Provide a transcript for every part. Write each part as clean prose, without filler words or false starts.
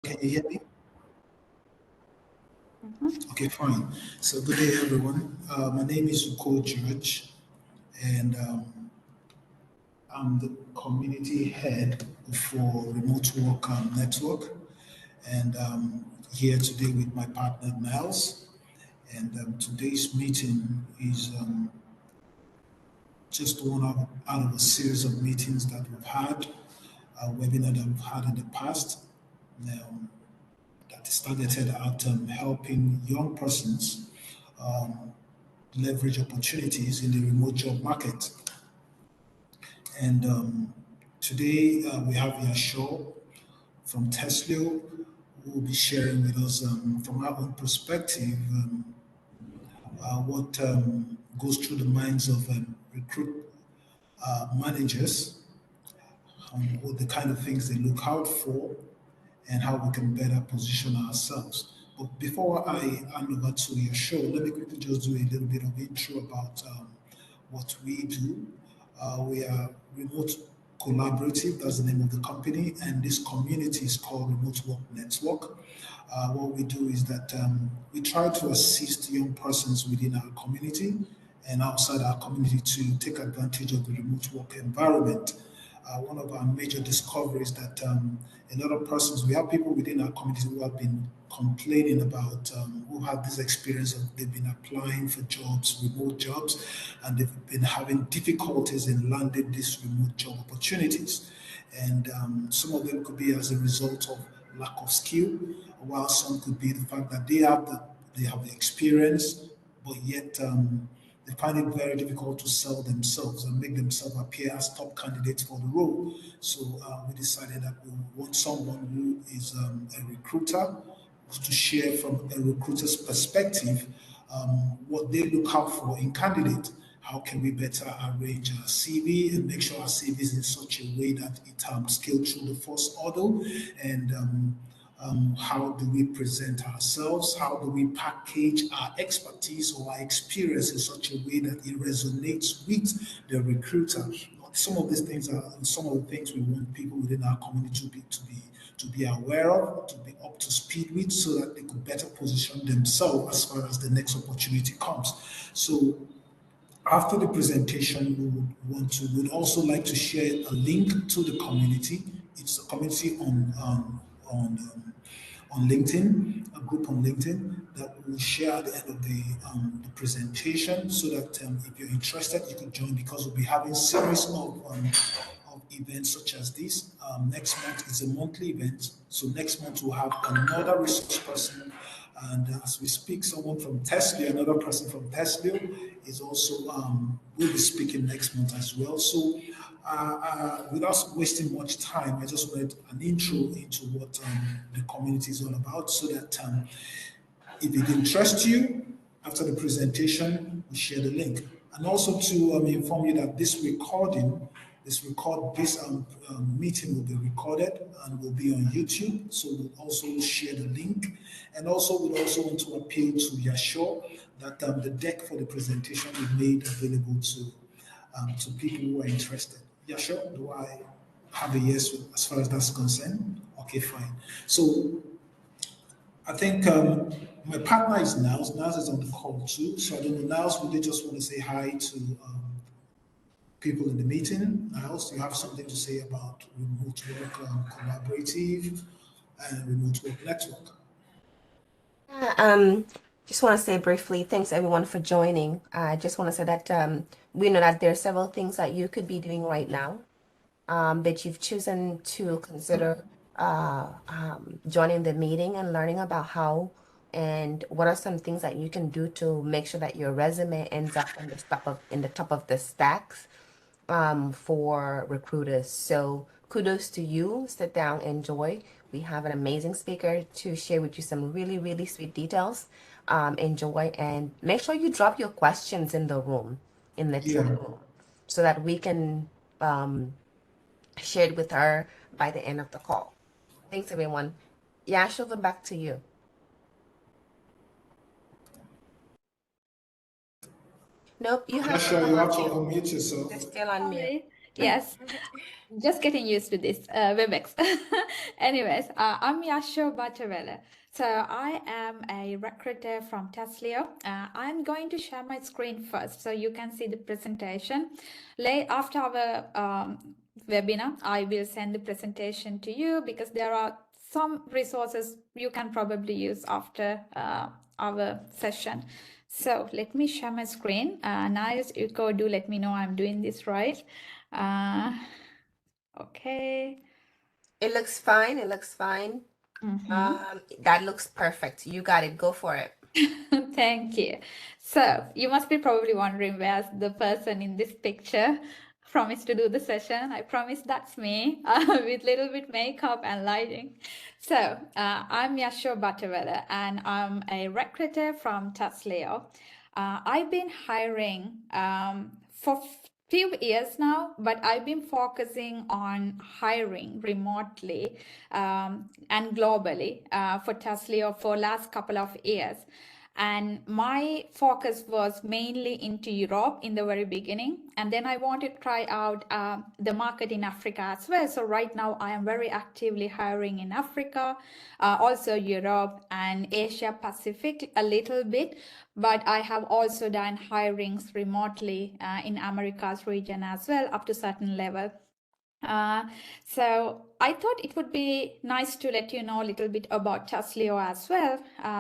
Can you hear me? Okay, fine. So good day, everyone. My name is Uko George, and I'm the community head for Remote Work Network. And here today with my partner Miles. And today's meeting is just one out of a series of meetings that we've had, a webinar that we've had in the past. Um, that is targeted at helping young persons leverage opportunities in the remote job market. And today we have Yasho from Testlio who will be sharing with us from our own perspective what goes through the minds of recruit managers, what the kind of things they look out for, and how we can better position ourselves. But before I hand over to your show, let me quickly just do a little bit of intro about what we do. We are Remote Collaborative, that's the name of the company, and this community is called Remote Work Network. What we do is that we try to assist young persons within our community and outside our community to take advantage of the remote work environment. One of our major discoveries that a lot of persons, we have people within our community who have been complaining about, who have this experience of they've been applying for jobs, remote jobs, and they've been having difficulties in landing these remote job opportunities. And some of them could be as a result of lack of skill, while some could be the fact that they have the experience, but yet they find it very difficult to sell themselves and make themselves appear as top candidates for the role. So we decided that we want someone who is a recruiter to share from a recruiter's perspective what they look out for in candidates. How can we better arrange our CV and make sure our CV is in such a way that it scales through the first hurdle? And how do we present ourselves? How do we package our expertise or our experience in such a way that it resonates with the recruiter? Some of these things are some of the things we want people within our community to be aware of, to be up to speed with, so that they could better position themselves as far as the next opportunity comes. So after the presentation, would also like to share a link to the community. It's a community on LinkedIn, a group on LinkedIn that we'll share at the end of the presentation, so that if you're interested, you can join, because we'll be having series of events such as this. Next month is a monthly event, so next month we'll have another resource person, and as we speak, someone from Testlio, another person from Testlio, is also will be speaking next month as well. So, without wasting much time, I just wanted an intro into what the community is all about, so that if it interests you, after the presentation, we share the link. And also to inform you that this meeting will be recorded and will be on YouTube. So we'll also share the link. And also we'll also want to appeal to Yasho that the deck for the presentation is made available to people who are interested. Yasho, do I have a yes as far as that's concerned? Okay, fine. So I think my partner is Niles. Niles is on the call too. So I don't know, Niles, would you just want to say hi to people in the meeting? Niles, do you have something to say about remote work collaborative and remote work network? Yeah, just want to say briefly, thanks everyone for joining. I just want to say that we know that there are several things that you could be doing right now, but you've chosen to consider joining the meeting and learning about how and what are some things that you can do to make sure that your resume ends up in the top of the stacks for recruiters. So kudos to you. Sit down, enjoy. We have an amazing speaker to share with you some really, really sweet details. Enjoy and make sure you drop your questions in the room, in the chat Yeah. room, so that we can share it with her by the end of the call. Thanks, everyone. Yasho, back to you. Nope, you have to Yasho, you have to unmute. unmute yourself. You're still on mute. Sorry. Yes, just getting used to this WebEx. Anyways, I'm Yasho Butterwelle. So I am a recruiter from Testlio. I'm going to share my screen first so you can see the presentation. After our webinar, I will send the presentation to you because there are some resources you can probably use after our session. So let me share my screen. Nice, you go do let me know I'm doing this right. Okay. It looks fine. It looks fine. That looks perfect. You got it. Go for it. Thank you. So you must be probably wondering where's the person in this picture promised to do the session. I promise that's me with little bit makeup and lighting. So I'm Yasho Butterwelle and I'm a recruiter from Testlio. I've been hiring for few years now, but I've been focusing on hiring remotely and globally for Testlio for last couple of years. And my focus was mainly into Europe in the very beginning. And then I wanted to try out the market in Africa as well. So right now I am very actively hiring in Africa, also Europe and Asia Pacific a little bit. But I have also done hirings remotely in Americas region as well up to certain level. So I thought it would be nice to let you know a little bit about Testlio as well.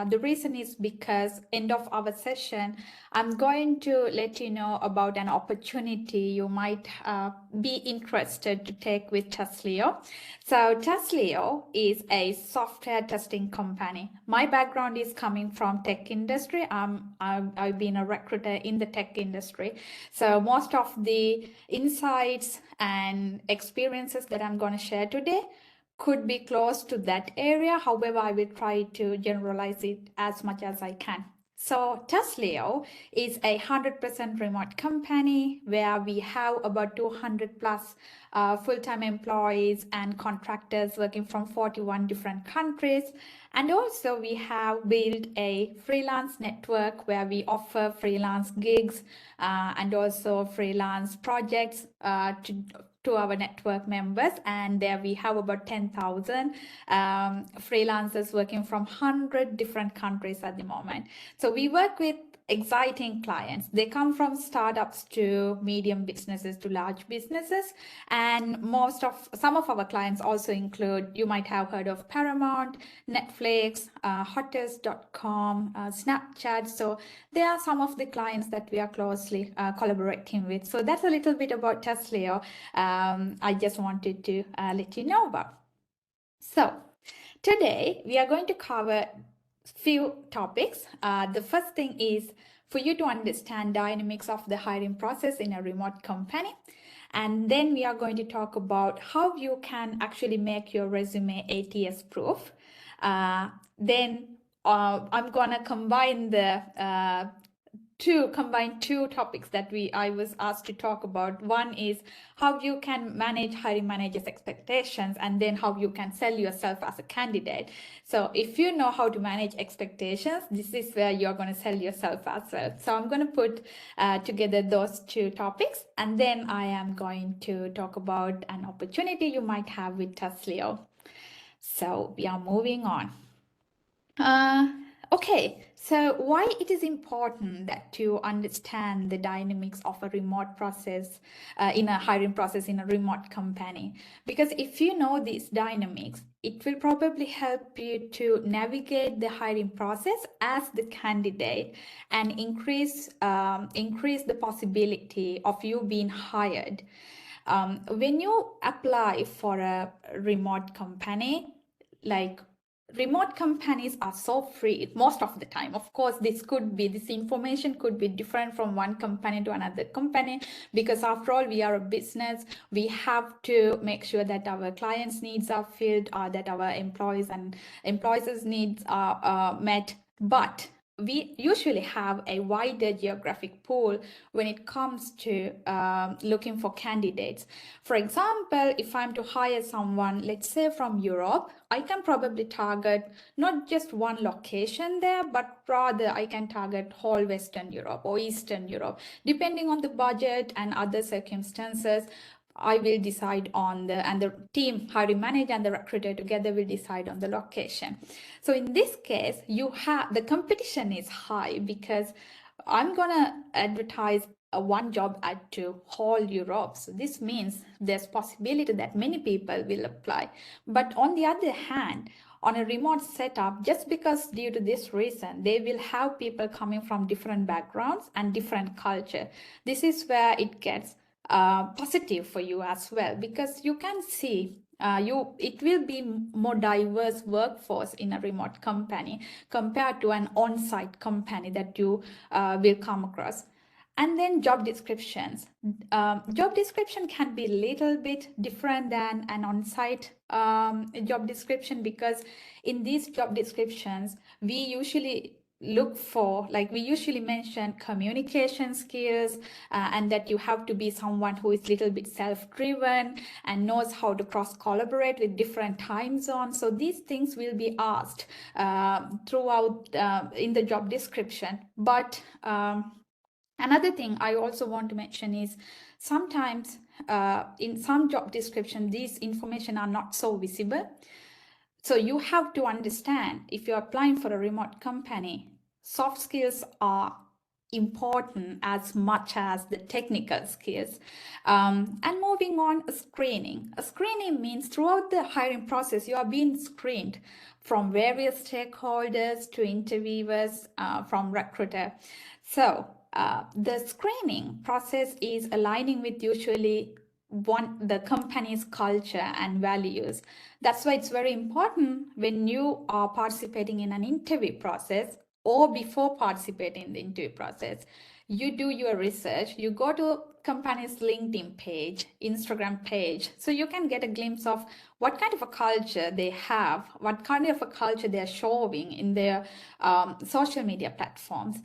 The reason is because end of our session, I'm going to let you know about an opportunity you might be interested to take with Testlio. So Testlio is a software testing company. My background is coming from tech industry. I've been a recruiter in the tech industry. So most of the insights and experiences that I'm going to share today could be close to that area. However, I will try to generalize it as much as I can. So Testlio is a 100% remote company where we have about 200 plus full-time employees and contractors working from 41 different countries. And also we have built a freelance network where we offer freelance gigs and also freelance projects to our network members, and there we have about 10,000 freelancers working from 100 different countries at the moment. So we work with exciting clients. They come from startups to medium businesses to large businesses, and some of our clients also include, you might have heard of Paramount, Netflix, Hotels.com, Snapchat. So they are some of the clients that we are closely collaborating with. So that's a little bit about Testlio. I just wanted to let you know about. So today we are going to cover few topics. The first thing is for you to understand dynamics of the hiring process in a remote company. And then we are going to talk about how you can actually make your resume ATS-proof. Then I'm gonna combine two topics that I was asked to talk about. One is how you can manage hiring managers' expectations, and then how you can sell yourself as a candidate. So if you know how to manage expectations, this is where you're going to sell yourself as well. So I'm going to put together those two topics, and then I am going to talk about an opportunity you might have with Testlio. So we are moving on. Okay, so why it is important that to understand the dynamics of a remote process in a hiring process in a remote company? Because if you know these dynamics, it will probably help you to navigate the hiring process as the candidate and increase the possibility of you being hired. When you apply for a remote company, like remote companies are so free most of the time. Of course, this information could be different from one company to another company, because after all, we are a business. We have to make sure that our clients' needs are filled, that our employees' needs are met. But we usually have a wider geographic pool when it comes to looking for candidates. For example, if I'm to hire someone, let's say from Europe, I can probably target not just one location there, but rather I can target whole Western Europe or Eastern Europe, depending on the budget and other circumstances. I will decide on and the team, hiring manager and the recruiter together will decide on the location. So in this case, the competition is high because I'm gonna advertise a one job ad to whole Europe. So this means there's possibility that many people will apply. But on the other hand, on a remote setup, just because due to this reason, they will have people coming from different backgrounds and different culture. This is where it gets positive for you as well, because you can see it will be more diverse workforce in a remote company compared to an on-site company that you will come across. And then job descriptions. Job description can be a little bit different than an on-site job description, because in these job descriptions, we usually look for, like we usually mention communication skills, and that you have to be someone who is a little bit self-driven and knows how to cross-collaborate with different time zones. So these things will be asked throughout in the job description. But another thing I also want to mention is sometimes in some job description, these information are not so visible. So you have to understand, if you're applying for a remote company, soft skills are important as much as the technical skills. And moving on, screening. A screening means throughout the hiring process, you are being screened from various stakeholders to interviewers, from recruiter. So the screening process is aligning with usually the company's culture and values. That's why it's very important when you are participating in an interview process, or before participating in the interview process, you do your research, you go to company's LinkedIn page, Instagram page, so you can get a glimpse of what kind of a culture they have, what kind of a culture they're showing in their social media platforms.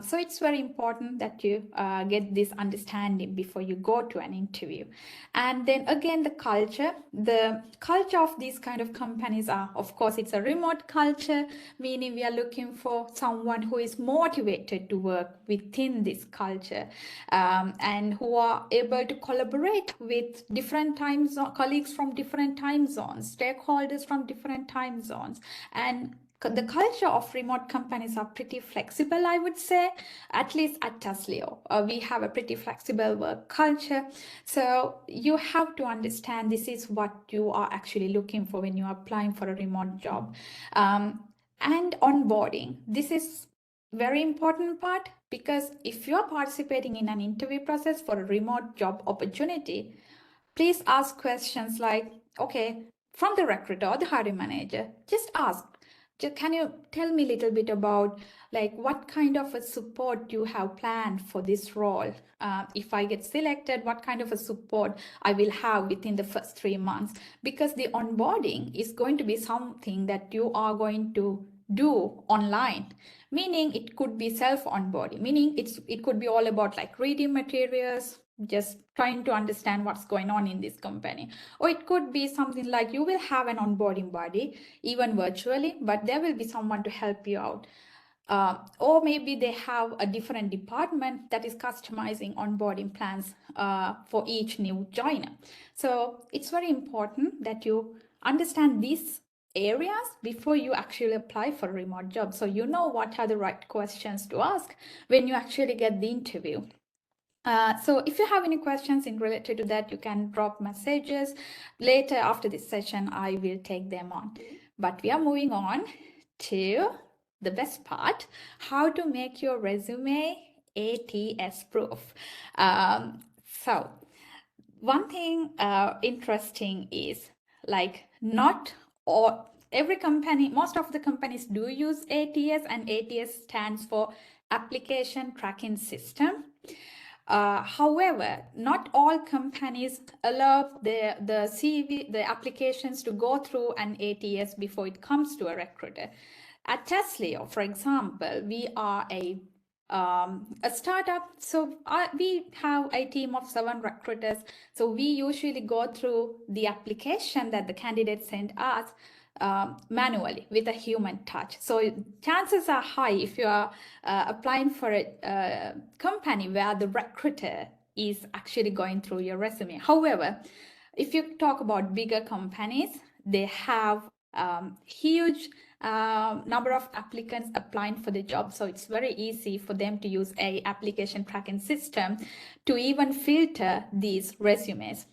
So it's very important that you get this understanding before you go to an interview. And then again, the culture of these kind of companies are, of course, it's a remote culture, meaning we are looking for someone who is motivated to work within this culture, and who are able to collaborate with different colleagues from different time zones, stakeholders from different time zones. And the culture of remote companies are pretty flexible, I would say. At least at Testlio, we have a pretty flexible work culture. So you have to understand this is what you are actually looking for when you are applying for a remote job. And onboarding. This is very important part, because if you are participating in an interview process for a remote job opportunity, please ask questions like, okay, from the recruiter or the hiring manager, just ask, can you tell me a little bit about like what kind of a support you have planned for this role? If I get selected, what kind of a support I will have within the first 3 months? Because the onboarding is going to be something that you are going to do online, meaning it could be self-onboarding, meaning it could be all about like reading materials, just trying to understand what's going on in this company. Or it could be something like you will have an onboarding buddy, even virtually, but there will be someone to help you out. Or maybe they have a different department that is customizing onboarding plans for each new joiner. So it's very important that you understand these areas before you actually apply for a remote job, so you know what are the right questions to ask when you actually get the interview. So if you have any questions in related to that, you can drop messages. Later after this session, I will take them on. But we are moving on to the best part, how to make your resume ATS-proof. So one thing interesting is, like, not all every company, most of the companies do use ATS, and ATS stands for Application Tracking System. However, not all companies allow the CV, the applications to go through an ATS before it comes to a recruiter. At Testlio, for example, we are a startup, so we have a team of 7 recruiters. So we usually go through the application that the candidate sent us manually with a human touch. So chances are high if you are applying for a company where the recruiter is actually going through your resume. However, if you talk about bigger companies, they have huge number of applicants applying for the job, so it's very easy for them to use a application tracking system to even filter these resumes.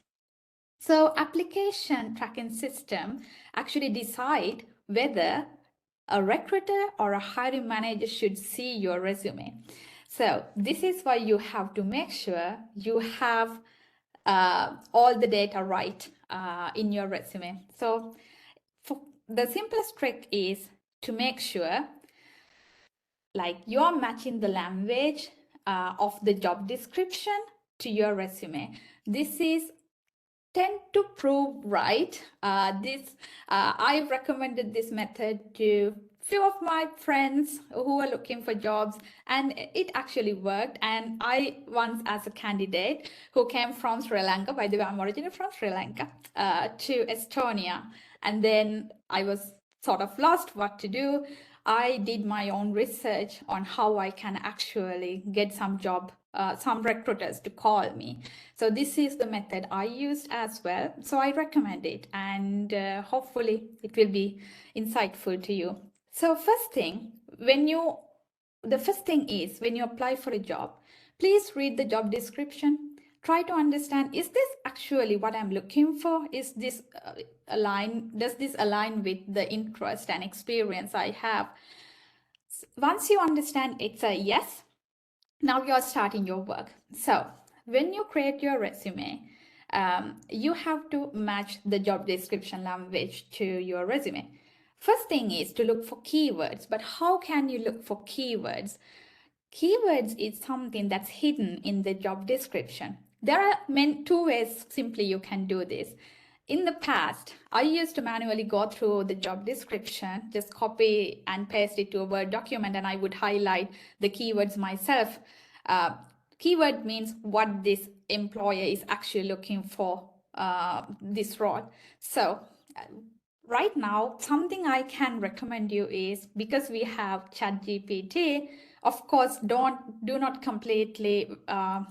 So application tracking system actually decide whether a recruiter or a hiring manager should see your resume. So this is why you have to make sure you have all the data right in your resume. So the simplest trick is to make sure like you're matching the language of the job description to your resume. This is tend to prove right. I've recommended this method to few of my friends who are looking for jobs, and it actually worked. And I once, as a candidate who came from Sri Lanka, by the way, I'm originally from Sri Lanka, to Estonia, and then I was sort of lost what to do. I did my own research on how I can actually get some recruiters to call me. So this is the method I used as well. So I recommend it, and hopefully it will be insightful to you. So the first thing is when you apply for a job, please read the job description. Try to understand, is this actually what I'm looking for? Is this does this align with the interest and experience I have? Once you understand it's a yes, now you're starting your work. So when you create your resume, you have to match the job description language to your resume. First thing is to look for keywords. But how can you look for keywords? Keywords is something that's hidden in the job description. There are two ways simply you can do this. In the past, I used to manually go through the job description, just copy and paste it to a Word document, and I would highlight the keywords myself. Keyword means what this employer is actually looking for this role. So right now, something I can recommend you is, because we have ChatGPT, of course, do not completely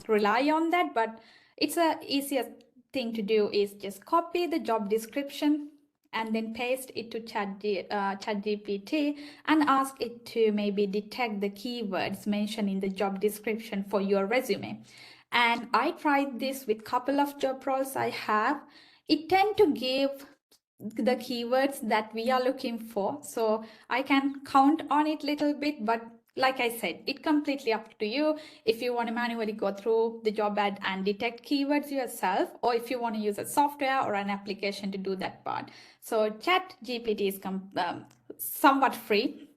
rely on that, but it's a easiest thing to do is just copy the job description and then paste it to ChatGPT and ask it to maybe detect the keywords mentioned in the job description for your resume. And I tried this with a couple of job roles I have. It tend to give the keywords that we are looking for. So I can count on it a little bit, but like I said, it's completely up to you if you want to manually go through the job ad and detect keywords yourself, or if you want to use a software or an application to do that part. So ChatGPT is somewhat free,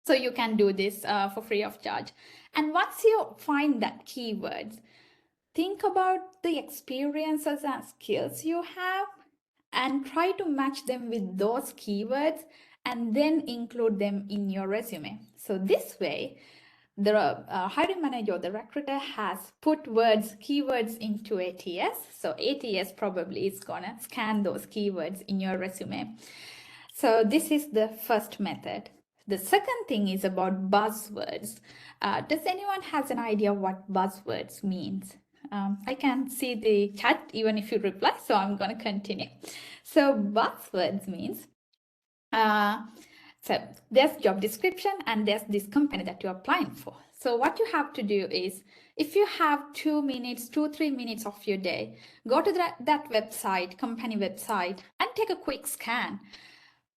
so you can do this for free of charge. And once you find that keywords, think about the experiences and skills you have and try to match them with those keywords and then include them in your resume. So this way, the hiring manager or the recruiter has put keywords into ATS. So ATS probably is gonna scan those keywords in your resume. So this is the first method. The second thing is about buzzwords. Does anyone has an idea what buzzwords means? I can see the chat even if you reply, so I'm going to continue. So buzzwords means, so there's job description and there's this company that you're applying for. So what you have to do is, if you have 2 minutes, 2-3 minutes of your day, go to that website, company website, and take a quick scan.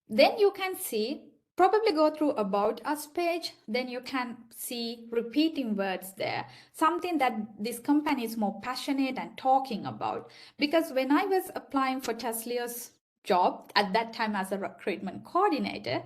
Then you can see, probably go through About Us page, then you can see repeating words there, something that this company is more passionate and talking about. Because when I was applying for Testlio's job at that time as a recruitment coordinator,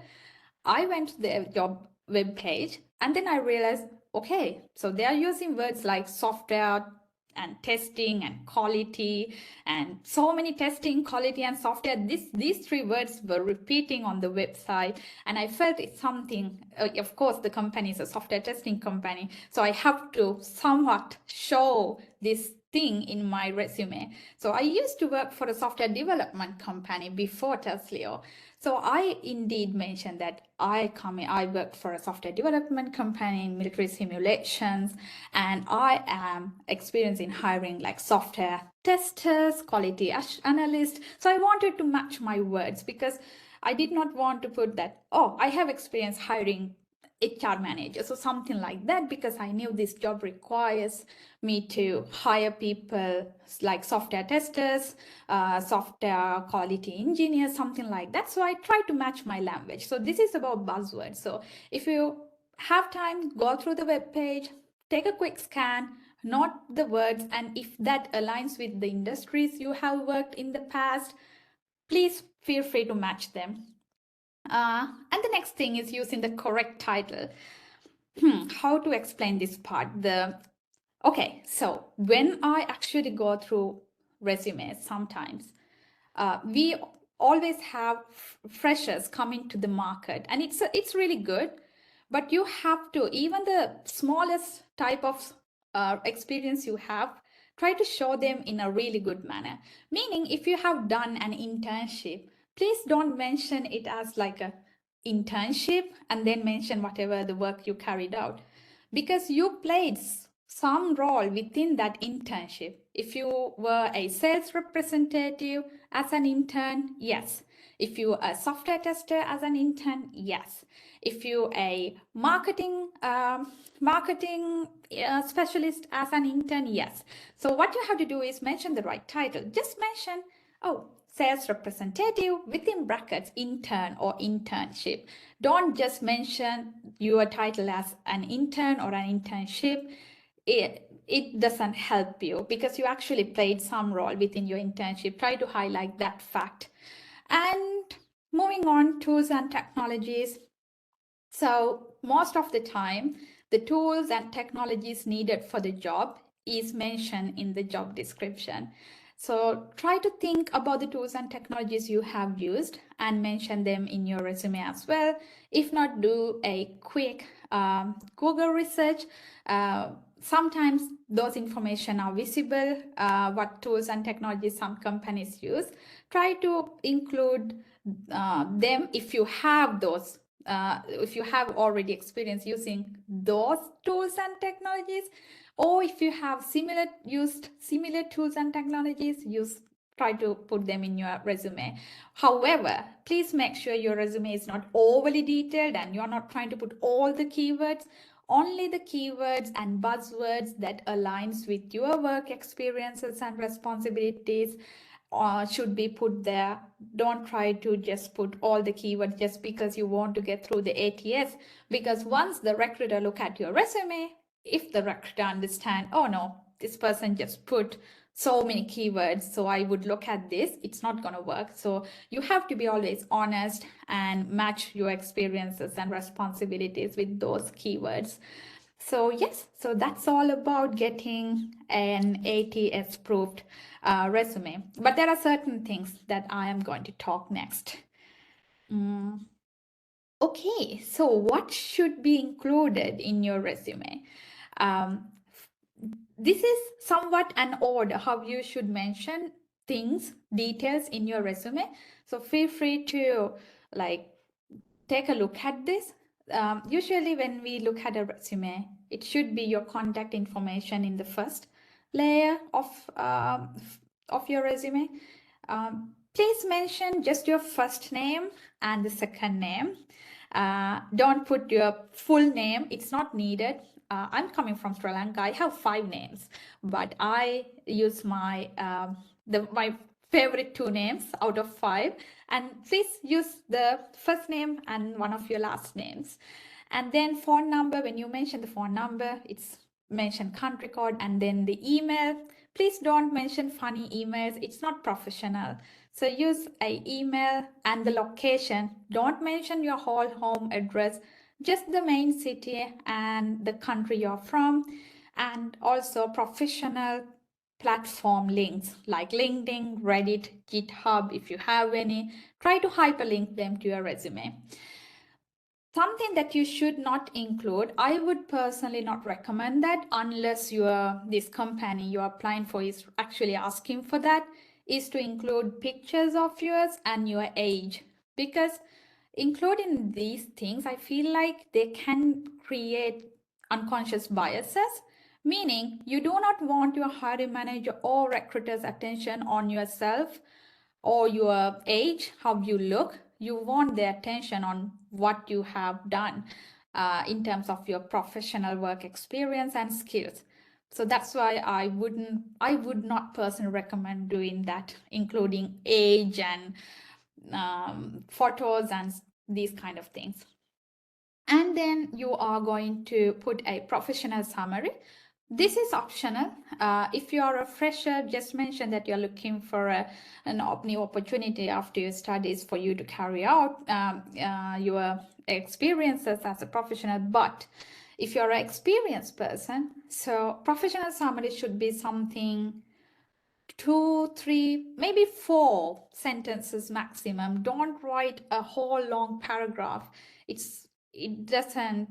I went to their job web page and then I realized, okay, so they are using words like software and testing and quality and so many testing, quality and software. These 3 words were repeating on the website, and I felt it's something, of course the company is a software testing company, so I have to somewhat show this thing in my resume. So I used to work for a software development company before Testlio. So I indeed mentioned that I worked for a software development company in military simulations, and I am experienced in hiring like software testers, quality analysts. So I wanted to match my words because I did not want to put that, oh, I have experience hiring HR manager, so something like that, because I knew this job requires me to hire people like software testers, software quality engineers, something like that. So I try to match my language. So this is about buzzwords. So if you have time, go through the web page, take a quick scan, note the words, and if that aligns with the industries you have worked in the past, please feel free to match them. And the next thing is using the correct title. How to explain this part? Okay, so when I actually go through resumes, sometimes we always have freshers coming to the market, and it's really good. But you have to, even the smallest type of experience you have, try to show them in a really good manner. Meaning, if you have done an internship, please don't mention it as like a internship and then mention whatever the work you carried out, because you played some role within that internship. If you were a sales representative as an intern, yes. If you are a software tester as an intern, yes. If you a marketing specialist as an intern, yes. So what you have to do is mention the right title. Just mention, oh, sales representative within brackets intern or internship. Don't just mention your title as an intern or an internship. It doesn't help you because you actually played some role within your internship. Try to highlight that fact. And moving on, tools and technologies. So most of the time, the tools and technologies needed for the job is mentioned in the job description. So try to think about the tools and technologies you have used and mention them in your resume as well. If not, do a quick Google research. Sometimes those information are visible, what tools and technologies some companies use. Try to include them if you have those, if you have already experience using those tools and technologies, or if you have used similar tools and technologies, try to put them in your resume. However, please make sure your resume is not overly detailed and you're not trying to put all the keywords. Only the keywords and buzzwords that aligns with your work experiences and responsibilities should be put there. Don't try to just put all the keywords just because you want to get through the ATS, because once the recruiter look at your resume, if the recruiter understand, oh no, this person just put so many keywords, so I would look at this, it's not going to work. So you have to be always honest and match your experiences and responsibilities with those keywords. So yes, so that's all about getting an ATS-proofed resume. But there are certain things that I am going to talk next. Okay, so what should be included in your resume? This is somewhat an order how you should mention things, details in your resume. So feel free to like take a look at this. Usually when we look at a resume, it should be your contact information in the first layer of your resume. Please mention just your first name and the second name. Don't put your full name, it's not needed. I'm coming from Sri Lanka. I have 5 names, but I use my my favorite 2 names out of 5, and please use the first name and one of your last names. And then phone number, when you mention the phone number, it's mention country code, and then the email. Please don't mention funny emails, it's not professional. So use a email and the location. Don't mention your whole home address, just the main city and the country you're from. And also professional platform links like LinkedIn, Reddit, GitHub, if you have any. Try to hyperlink them to your resume. Something that you should not include, I would personally not recommend that unless this company you're applying for is actually asking for that, is to include pictures of yours and your age. because including these things, I feel like they can create unconscious biases, meaning you do not want your hiring manager or recruiter's attention on yourself or your age, how you look. You want their attention on what you have done in terms of your professional work experience and skills. So that's why I would not personally recommend doing that, including age and photos and these kind of things. And then you are going to put a professional summary. This is optional. If you are a fresher, just mention that you're looking for a new opportunity after your studies for you to carry out your experiences as a professional. But if you're an experienced person, so professional summary should be something 2, 3, maybe 4 sentences maximum. Don't write a whole long paragraph. It doesn't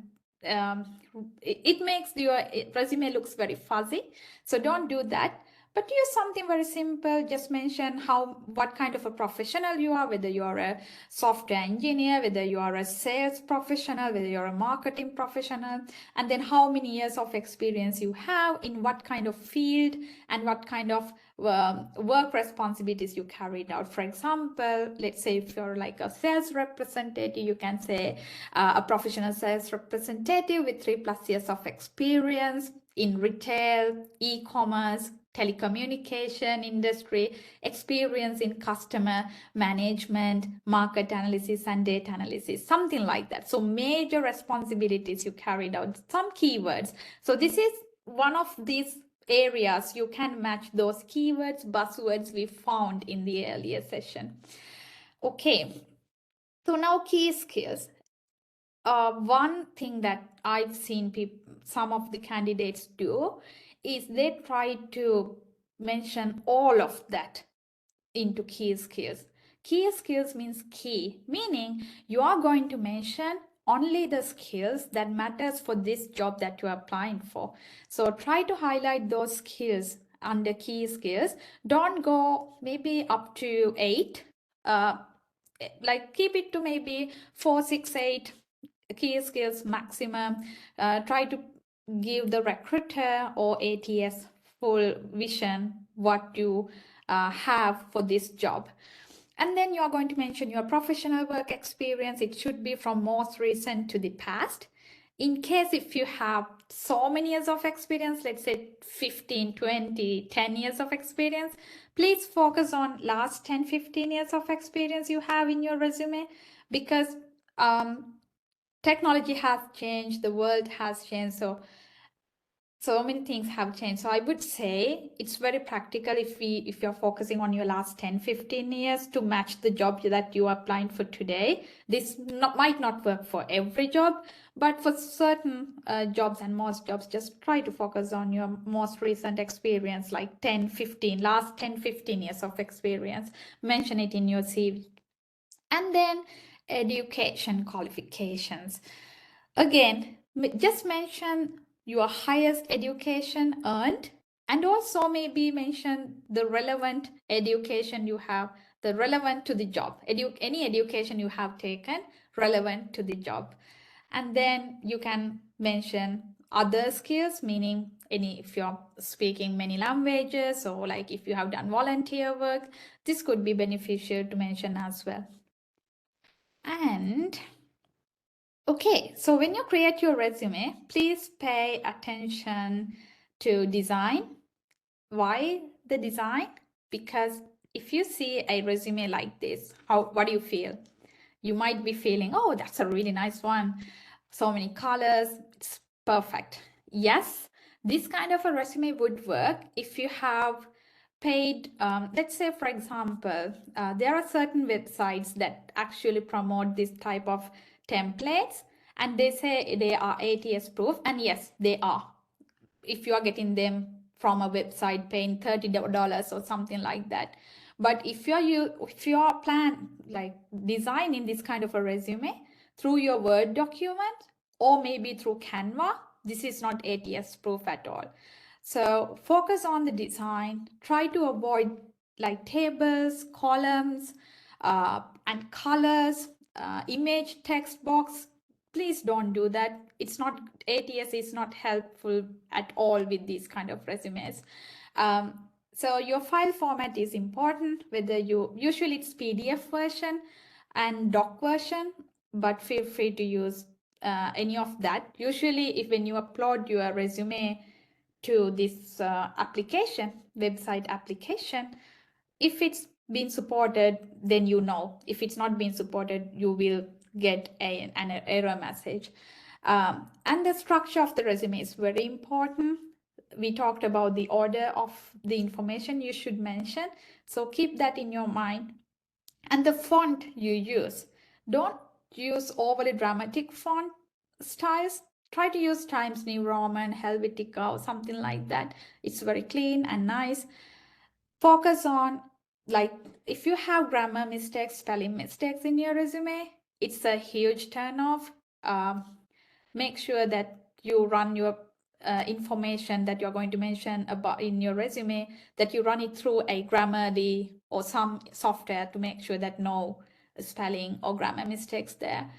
it makes your resume looks very fuzzy, so don't do that. But use something very simple. Just mention what kind of a professional you are, whether you are a software engineer, whether you are a sales professional, whether you're a marketing professional, and then how many years of experience you have in what kind of field and what kind of work responsibilities you carried out. For example, let's say if you're like a sales representative, you can say a professional sales representative with 3+ years of experience in retail, e-commerce, telecommunication industry, experience in customer management, market analysis, and data analysis, something like that. So major responsibilities you carried out, some keywords. So this is one of these areas you can match those keywords, buzzwords we found in the earlier session. Okay, so now key skills. One thing that I've seen some of the candidates do is they try to mention all of that into key skills. Key skills means key, meaning you are going to mention only the skills that matters for this job that you are applying for. So try to highlight those skills under key skills. Don't go maybe up to 8. Like keep it to maybe 4, 6, 8 key skills maximum. Try to give the recruiter or ATS full vision what you have for this job. And then you're going to mention your professional work experience. It should be from most recent to the past. In case if you have so many years of experience, let's say 15, 20, 10 years of experience, please focus on last 10, 15 years of experience you have in your resume, because technology has changed, the world has changed, so many things have changed. So I would say it's very practical if you're focusing on your last 10, 15 years to match the job that you are applying for today. This might not work for every job, but for certain jobs and most jobs, just try to focus on your most recent experience, like last 10, 15 years of experience. Mention it in your CV. And then education qualifications. Again, just mention your highest education earned, and also maybe mention the relevant education you have, the relevant to the job, any education you have taken relevant to the job. And then you can mention other skills, meaning if you're speaking many languages, or like if you have done volunteer work, this could be beneficial to mention as well. And okay, so when you create your resume, please pay attention to design. Why the design? Because if you see a resume like this, what do you feel? You might be feeling, oh, that's a really nice one. So many colors, it's perfect. Yes, this kind of a resume would work if you have paid, let's say, for example, there are certain websites that actually promote this type of templates, and they say they are ATS-proof, and yes, they are. If you are getting them from a website paying $30 or something like that. But if you are designing this kind of a resume through your Word document or maybe through Canva, this is not ATS-proof at all. So focus on the design. Try to avoid like tables, columns, and colors, image, text box. Please don't do that. It's not, ATS is not helpful at all with these kind of resumes. So your file format is important, whether usually it's PDF version and doc version, but feel free to use any of that. Usually if when you upload your resume to this application, website application, if it's been supported, then you know. If it's not been supported, you will get an error message. And the structure of the resume is very important. We talked about the order of the information you should mention. So keep that in your mind. And the font you use. Don't use overly dramatic font styles. Try to use Times New Roman, Helvetica, or something like that. It's very clean and nice. Focus on, like, if you have grammar mistakes, spelling mistakes in your resume, it's a huge turnoff. Make sure that you run your information that you're going to mention about in your resume, that you run it through a Grammarly or some software to make sure that no spelling or grammar mistakes there.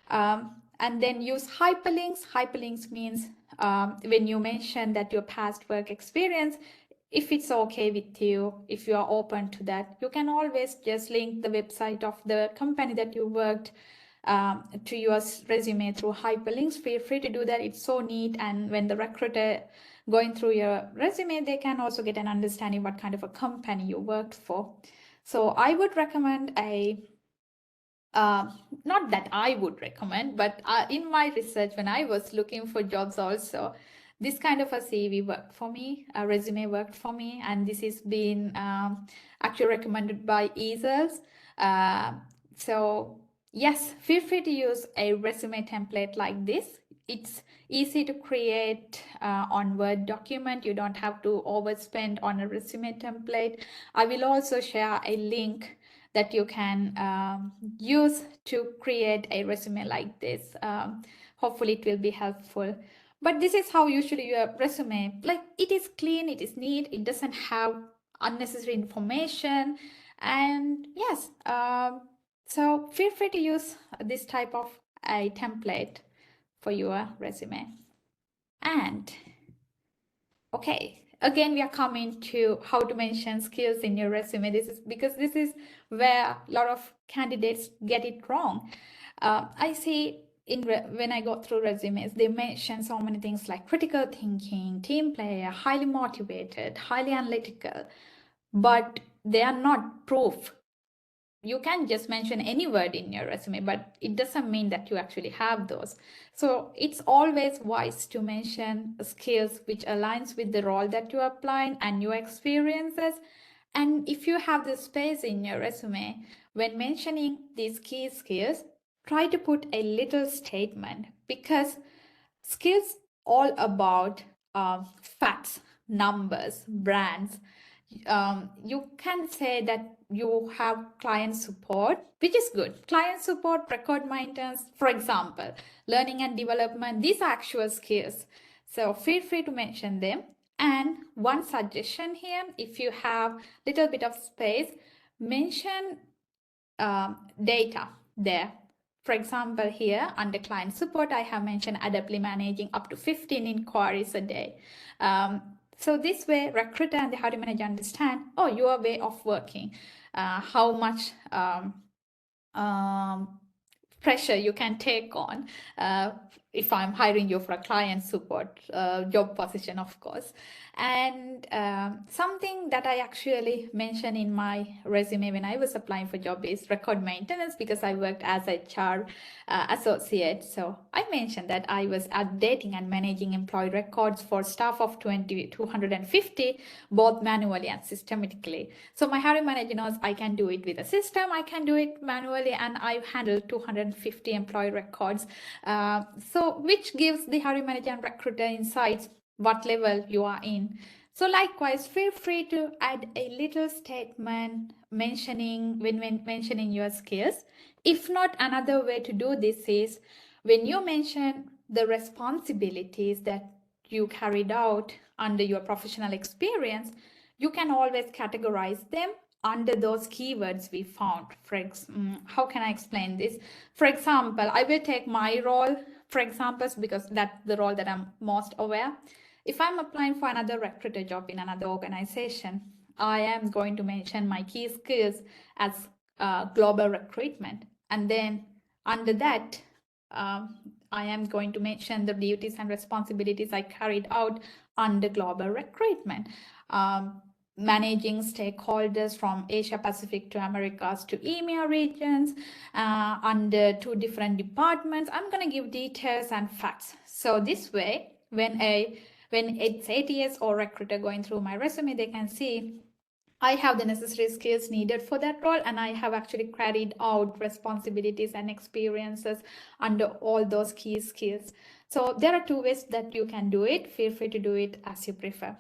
And then use hyperlinks. Hyperlinks means when you mention that your past work experience, if it's okay with you, if you are open to that, you can always just link the website of the company that you worked to your resume through hyperlinks. Feel free to do that. It's so neat. And when the recruiter going through your resume, they can also get an understanding what kind of a company you worked for. So I would recommend not that I would recommend, but in my research, when I was looking for jobs also, this kind of a CV worked for me, a resume worked for me, and this is been actually recommended by easels. So yes, feel free to use a resume template like this. It's easy to create on Word document. You don't have to overspend on a resume template. I will also share a link that you can use to create a resume like this. Hopefully it will be helpful. But this is how usually your resume, like, it is clean, it is neat, it doesn't have unnecessary information. And yes, so feel free to use this type of a template for your resume. And okay, again, we are coming to how to mention skills in your resume. This is because this is where a lot of candidates get it wrong. I see when I go through resumes, they mention so many things like critical thinking, team player, highly motivated, highly analytical, but they are not proof. You can just mention any word in your resume, but it doesn't mean that you actually have those. So it's always wise to mention skills which aligns with the role that you're applying and your experiences. And if you have the space in your resume, when mentioning these key skills, try to put a little statement, because skills all about facts, numbers, brands. You can say that you have client support, which is good. Client support, record maintenance, for example, learning and development, these are actual skills. So feel free to mention them. And one suggestion here, if you have a little bit of space, mention data there. For example, here under client support, I have mentioned adeptly managing up to 15 inquiries a day. So this way, recruiter and the hiring manager understand, oh, your way of working, how much pressure you can take on if I'm hiring you for a client support job position, of course. And something that I actually mentioned in my resume when I was applying for job is record maintenance, because I worked as a HR associate. So I mentioned that I was updating and managing employee records for staff of 250, both manually and systematically. So my hiring manager knows I can do it with a system, I can do it manually, and I've handled 250 employee records. So which gives the hiring manager and recruiter insights what level you are in. So likewise, feel free to add a little statement mentioning when mentioning your skills. If not, another way to do this is when you mention the responsibilities that you carried out under your professional experience, you can always categorize them under those keywords we found. How can I explain this? For example, I will take my role, for example, because that's the role that I'm most aware. If I'm applying for another recruiter job in another organization, I am going to mention my key skills as global recruitment. And then under that, I am going to mention the duties and responsibilities I carried out under global recruitment. Managing stakeholders from Asia Pacific to Americas to EMEA regions under 2 different departments. I'm going to give details and facts. So this way, when it's ATS or recruiter going through my resume, they can see I have the necessary skills needed for that role, and I have actually carried out responsibilities and experiences under all those key skills. So there are 2 ways that you can do it. Feel free to do it as you prefer.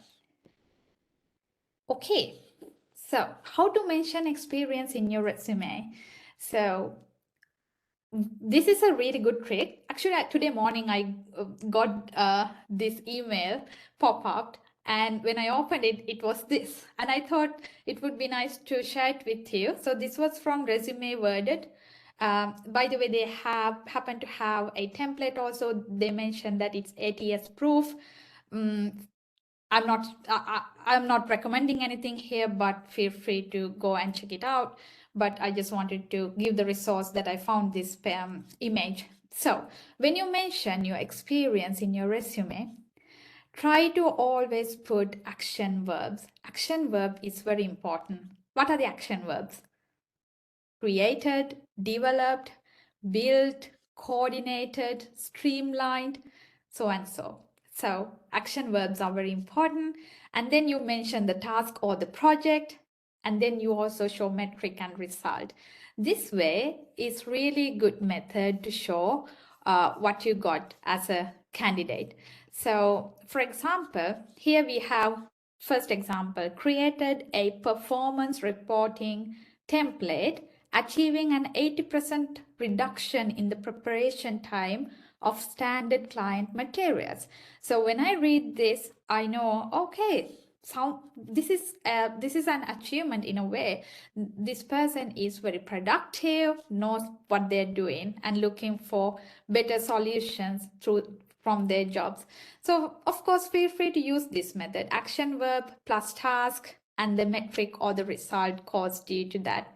Okay, so how to mention experience in your resume? So this is a really good trick. Actually, today morning I got this email pop up, and when I opened it, it was this, and I thought it would be nice to share it with you. So this was from Resume Worded. By the way, they happen to have a template also. They mentioned that it's ATS-proof. I'm not recommending anything here, but feel free to go and check it out. But I just wanted to give the resource that I found this image. So when you mention your experience in your resume, try to always put action verbs. Action verb is very important. What are the action verbs? Created, developed, built, coordinated, streamlined, so and so. So action verbs are very important. And then you mention the task or the project, and then you also show metric and result. This way is really good method to show what you got as a candidate. So for example, here we have first example, created a performance reporting template achieving an 80% reduction in the preparation time of standard client materials. So when I read this, I know, okay, so this is an achievement in a way. This person is very productive, knows what they're doing, and looking for better solutions from their jobs. So of course, feel free to use this method, action verb plus task, and the metric or the result caused due to that.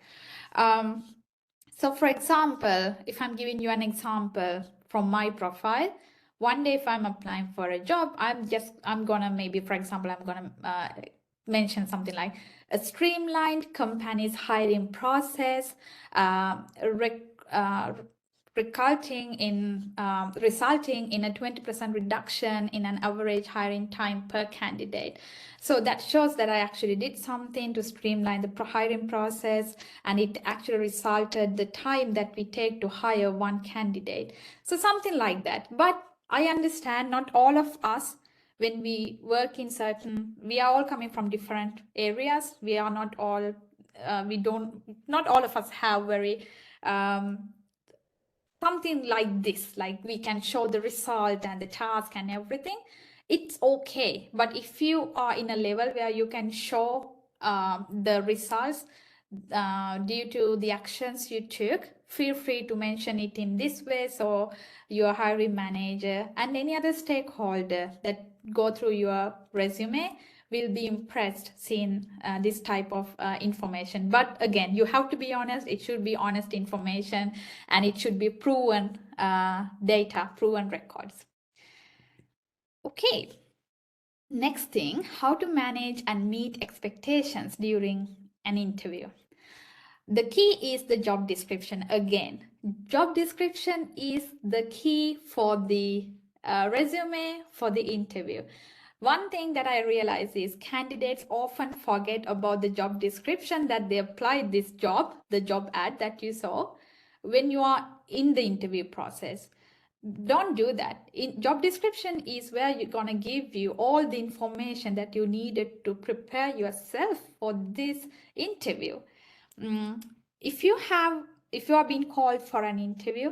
So for example, if I'm giving you an example from my profile, one day if I'm applying for a job, I'm gonna maybe, for example, I'm gonna mention something like a streamlined company's hiring process, resulting in a 20% reduction in an average hiring time per candidate. So that shows that I actually did something to streamline the hiring process, and it actually resulted the time that we take to hire one candidate. So something like that. But I understand not all of us, when we work in we are all coming from different areas. We are not all, not all of us have very, something like this, like we can show the result and the task and everything. It's okay. But if you are in a level where you can show the results due to the actions you took, feel free to mention it in this way, so your hiring manager and any other stakeholder that go through your resume will be impressed seeing this type of information. But again, you have to be honest. It should be honest information, and it should be proven data, proven records. Okay. Next thing, how to manage and meet expectations during an interview. The key is the job description. Again, job description is the key for the resume, for the interview. One thing that I realize is candidates often forget about the job description that they applied this job, the job ad that you saw, when you are in the interview process. Don't do that. Job description is where you're going to give you all the information that you needed to prepare yourself for this interview. If you are being called for an interview,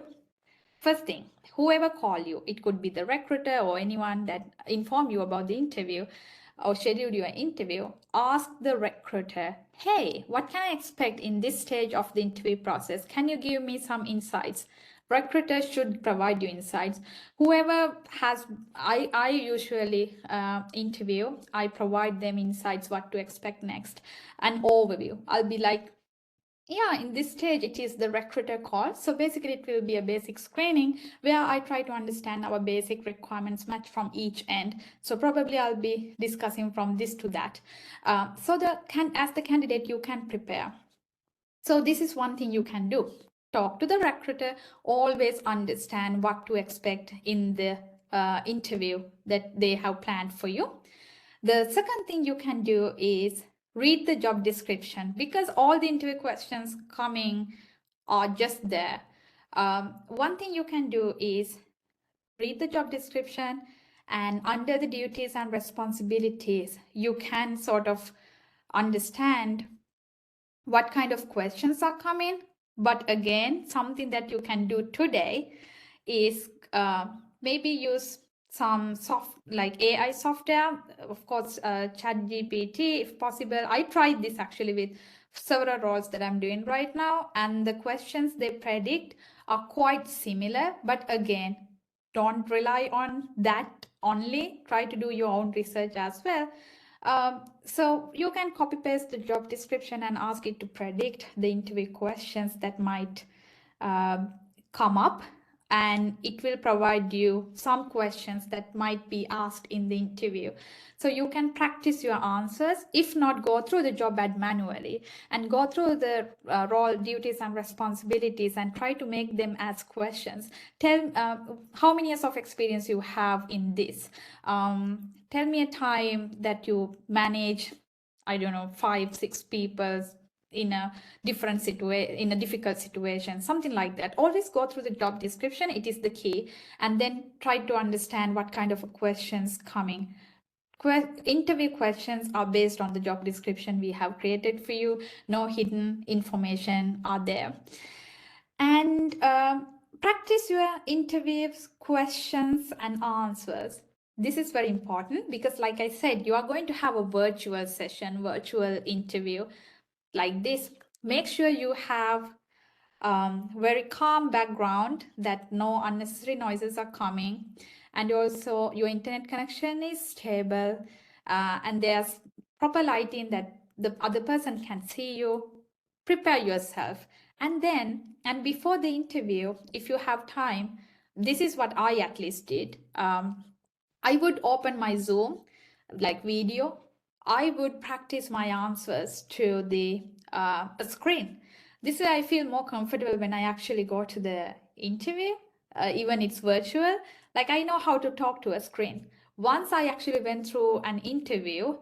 first thing, whoever call you, it could be the recruiter or anyone that inform you about the interview, or scheduled your interview, ask the recruiter, hey, what can I expect in this stage of the interview process? Can you give me some insights? Recruiters should provide you insights. Whoever has, I usually interview, I provide them insights, what to expect next, an overview. I'll be like, yeah, in this stage, it is the recruiter call. So basically, it will be a basic screening where I try to understand our basic requirements match from each end. So probably I'll be discussing from this to that. So as the candidate, you can prepare. So this is one thing you can do. Talk to the recruiter, always understand what to expect in the interview that they have planned for you. The second thing you can do is read the job description, because all the interview questions coming are just there. One thing you can do is read the job description, and under the duties and responsibilities, you can sort of understand what kind of questions are coming. But again, something that you can do today is maybe use some like AI software, of course, ChatGPT if possible. I tried this actually with several roles that I'm doing right now, and the questions they predict are quite similar. But again, don't rely on that only. Try to do your own research as well. So you can copy paste the job description and ask it to predict the interview questions that might come up, and it will provide you some questions that might be asked in the interview. So you can practice your answers. If not, go through the job ad manually and go through the role duties and responsibilities and try to make them as questions. Tell how many years of experience you have in this. Tell me a time that you manage, I don't know, 5-6 people in a different situation, in a difficult situation, something like that. Always go through the job description. It is the key. And then try to understand what kind of questions coming. Interview questions are based on the job description we have created for you. No hidden information are there. And practice your interviews, questions and answers. This is very important because, like I said, you are going to have a virtual session, virtual interview like this. Make sure you have very calm background, that no unnecessary noises are coming, and also your internet connection is stable, and there's proper lighting that the other person can see you. Prepare yourself, and before the interview, if you have time, this is what I at least did. I would open my Zoom, like video. I would practice my answers to the screen. This way I feel more comfortable when I actually go to the interview, even it's virtual. Like, I know how to talk to a screen. Once I actually went through an interview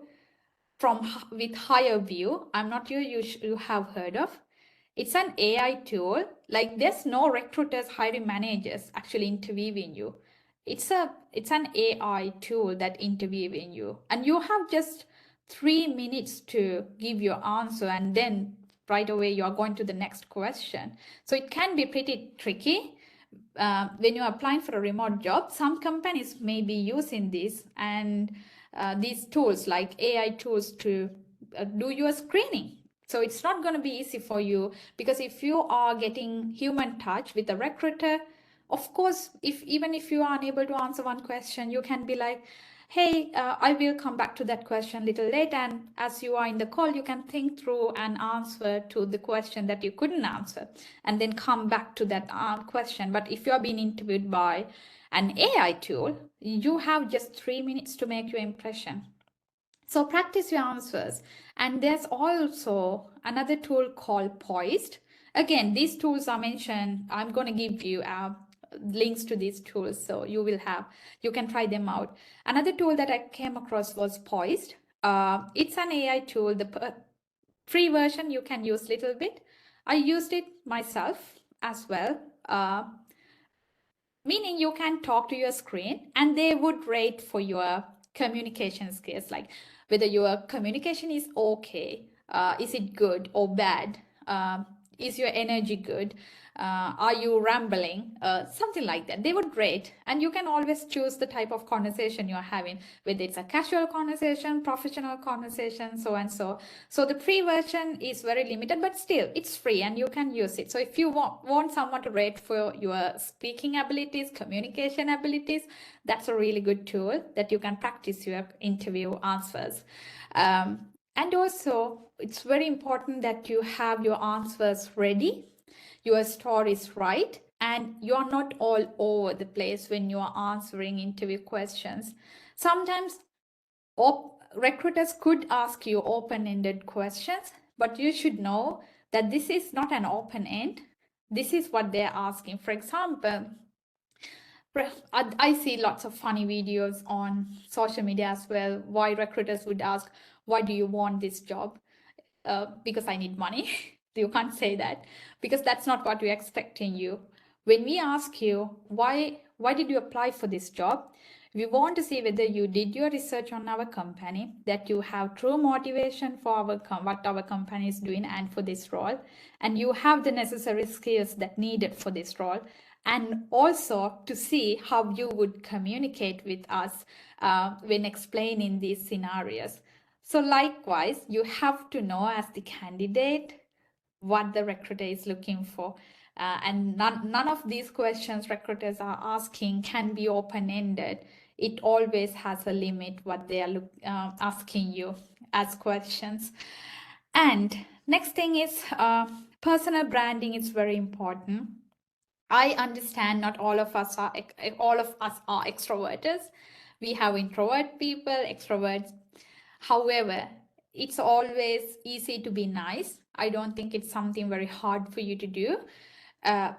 with Higher View, I'm not sure you have heard of. It's an AI tool. Like, there's no recruiters, hiring managers actually interviewing you. It's an AI tool that interviewing you, and you have just 3 minutes to give your answer, and then right away you are going to the next question. So it can be pretty tricky when you're applying for a remote job. Some companies may be using this and these tools, like AI tools, to do your screening. So it's not going to be easy for you, because if you are getting human touch with a recruiter, of course, even if you are unable to answer one question, you can be like, hey, I will come back to that question a little later. And as you are in the call, you can think through an answer to the question that you couldn't answer, and then come back to that question. But if you are being interviewed by an AI tool, you have just 3 minutes to make your impression. So practice your answers. And there's also another tool called Poised. Again, these tools are mentioned. I'm going to give you links to these tools, so you can try them out. Another tool that I came across was Poised. It's an AI tool. The free version you can use little bit. I used it myself as well. Meaning you can talk to your screen and they would rate for your communication skills, like whether your communication is okay, is it good or bad, is your energy good, Are you rambling? Something like that. They would rate, and you can always choose the type of conversation you're having, whether it's a casual conversation, professional conversation, so and so. So the free version is very limited, but still it's free and you can use it. So if you want someone to rate for your speaking abilities, communication abilities, that's a really good tool that you can practice your interview answers. And also, it's very important that you have your answers ready, your stories right, and you're not all over the place when you're answering interview questions. Sometimes recruiters could ask you open-ended questions, but you should know that this is not an open end. This is what they're asking. For example, I see lots of funny videos on social media as well, why recruiters would ask, why do you want this job? Because I need money. You can't say that, because that's not what we're expecting you. When we ask you, why did you apply for this job? We want to see whether you did your research on our company, that you have true motivation for what our company is doing and for this role, and you have the necessary skills that needed for this role, and also to see how you would communicate with us when explaining these scenarios. So likewise, you have to know as the candidate what the recruiter is looking for. And none of these questions recruiters are asking can be open-ended. It always has a limit what they are asking you as questions. And next thing is personal branding is very important. I understand not all of us are extroverts. We have introvert people, extroverts. However, it's always easy to be nice. I don't think it's something very hard for you to do. I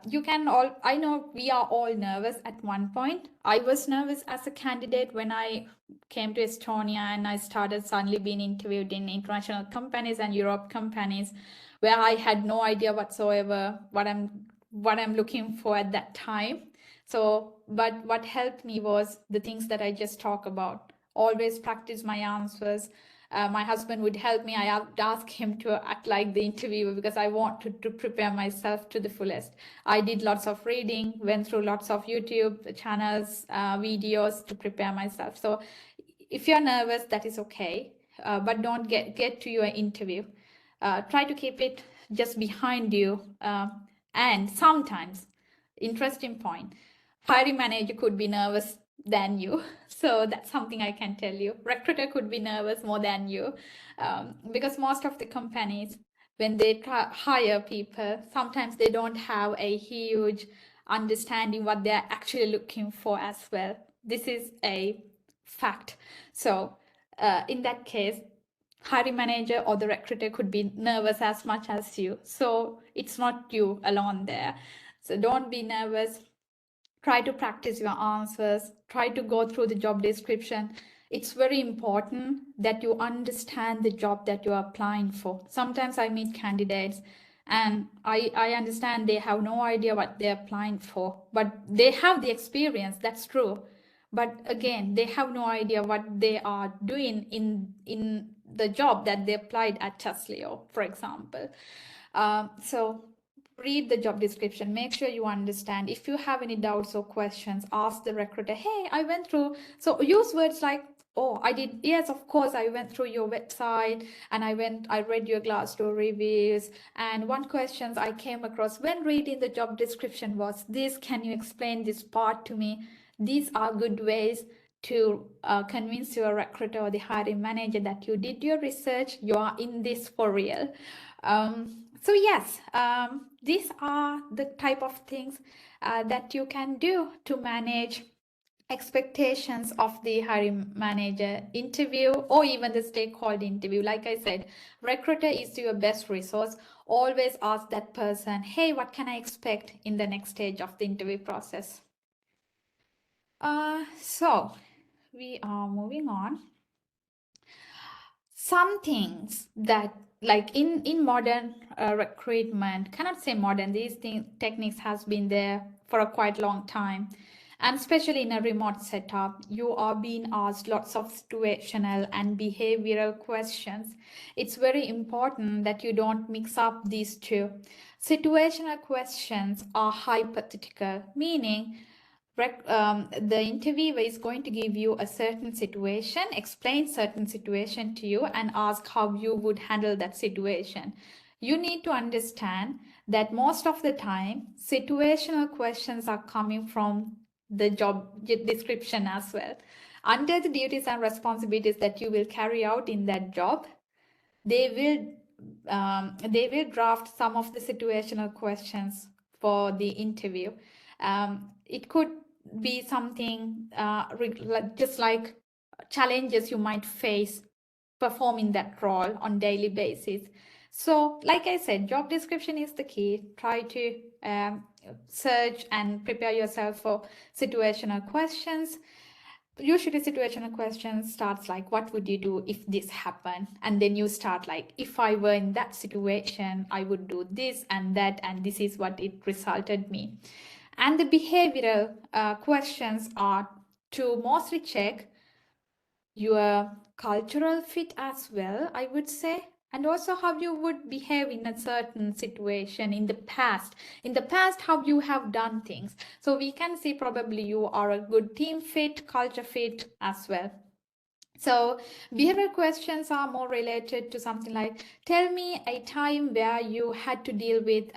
know we are all nervous at one point. I was nervous as a candidate when I came to Estonia and I started suddenly being interviewed in international companies and Europe companies where I had no idea whatsoever what I'm looking for at that time. So, but what helped me was the things that I just talked about. Always practice my answers. My husband would help me. I would ask him to act like the interviewer because I wanted to prepare myself to the fullest. I did lots of reading, went through lots of YouTube channels, videos to prepare myself. So if you're nervous, that is okay, but don't get to your interview. Try to keep it just behind you. And sometimes, interesting point, hiring manager could be nervous than you. So that's something I can tell you. Recruiter could be nervous more than you, because most of the companies, when they hire people, sometimes they don't have a huge understanding what they're actually looking for as well. This is a fact. So in that case, hiring manager or the recruiter could be nervous as much as you. So it's not you alone there. So don't be nervous. Try to practice your answers. Try to go through the job description. It's very important that you understand the job that you're applying for. Sometimes I meet candidates and I understand they have no idea what they're applying for, but they have the experience, that's true. But again, they have no idea what they are doing in the job that they applied at Testlio, for example. So read the job description, make sure you understand. If you have any doubts or questions, ask the recruiter, hey, I went through. So use words like, oh, I did. Yes, of course, I went through your website and I read your Glassdoor reviews. And one question I came across when reading the job description was this, can you explain this part to me? These are good ways to convince your recruiter or the hiring manager that you did your research, you are in this for real. So yes, these are the type of things that you can do to manage expectations of the hiring manager interview or even the stakeholder interview. Like I said, recruiter is your best resource. Always ask that person, hey, what can I expect in the next stage of the interview process? So we are moving on. Some things that like in modern recruitment, cannot say modern, these techniques has been there for a quite long time, and especially in a remote setup, you are being asked lots of situational and behavioral questions. It's very important that you don't mix up these two. Situational questions are hypothetical, meaning the interviewer is going to give you a certain situation, explain certain situation to you, and ask how you would handle that situation. You need to understand that most of the time, situational questions are coming from the job description as well. Under the duties and responsibilities that you will carry out in that job, they will draft some of the situational questions for the interview. It could be something just like challenges you might face performing that role on daily basis. So like I said, job description is the key. Try to search and prepare yourself for situational questions. Usually situational questions starts like, what would you do if this happened? And then you start like, if I were in that situation, I would do this and that, and this is what it resulted me. And the behavioral questions are to mostly check your cultural fit as well, I would say, and also how you would behave in a certain situation in the past. In the past, how you have done things. So we can see probably you are a good team fit, culture fit as well. So behavioral questions are more related to something like, tell me a time where you had to deal with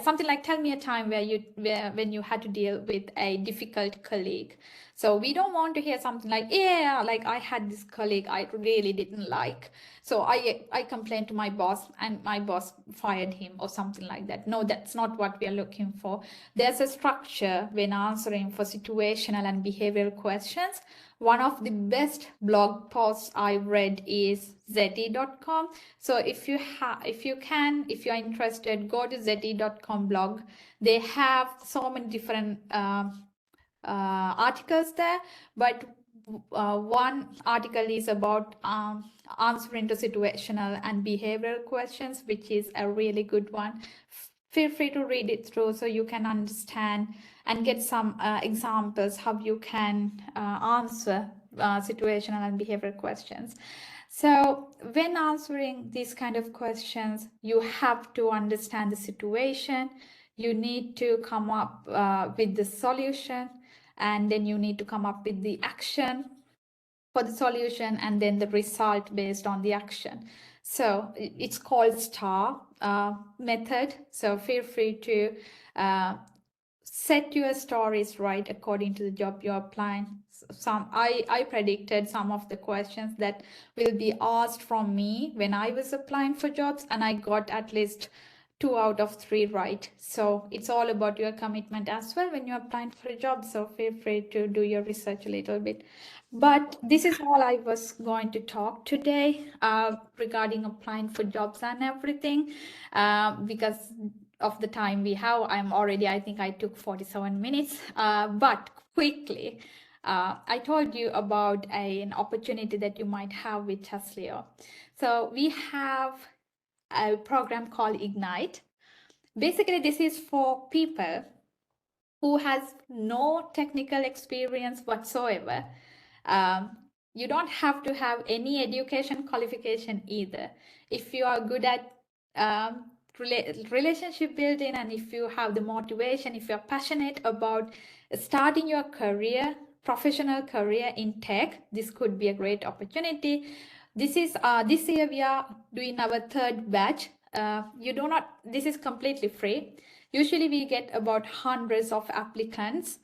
something like, tell me a time when you had to deal with a difficult colleague. So we don't want to hear something like, yeah, like I had this colleague I really didn't like. So I complained to my boss and my boss fired him or something like that. No, that's not what we are looking for. There's a structure when answering for situational and behavioral questions. One of the best blog posts I read is zeti.com. So if you are interested, go to zeti.com blog. They have so many different articles there, but one article is about answering to situational and behavioral questions, which is a really good one. Feel free to read it through so you can understand and get some examples how you can answer situational and behavioral questions. So when answering these kind of questions, you have to understand the situation. You need to come up with the solution, and then you need to come up with the action for the solution and then the result based on the action. So it's called STAR method. So feel free to set your stories right according to the job you're applying. I predicted some of the questions that will be asked from me when I was applying for jobs, and I got at least 2 out of 3 right. So it's all about your commitment as well when you're applying for a job. So feel free to do your research a little bit. But this is all I was going to talk today regarding applying for jobs and everything, because of the time we have. I think I took 47 minutes, but quickly, I told you about an opportunity that you might have with Testlio. So we have a program called Ignite. Basically, this is for people who has no technical experience whatsoever. You don't have to have any education qualification either. If you are good at relationship building, and if you have the motivation, if you're passionate about starting your career, professional career in tech, this could be a great opportunity. This year we are doing our 3rd batch. This is completely free. Usually we get about hundreds of applicants,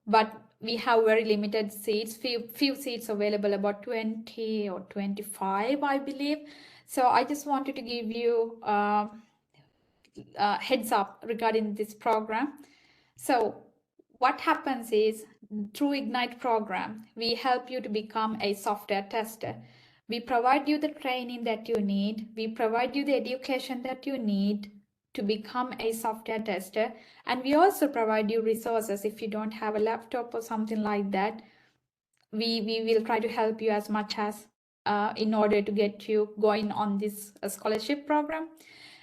but we have very limited seats, few seats available, about 20 or 25, I believe. So I just wanted to give you heads up regarding this program. So what happens is, through Ignite program, we help you to become a software tester. We provide you the training that you need. We provide you the education that you need to become a software tester. And we also provide you resources. If you don't have a laptop or something like that, we will try to help you as much as in order to get you going on this scholarship program.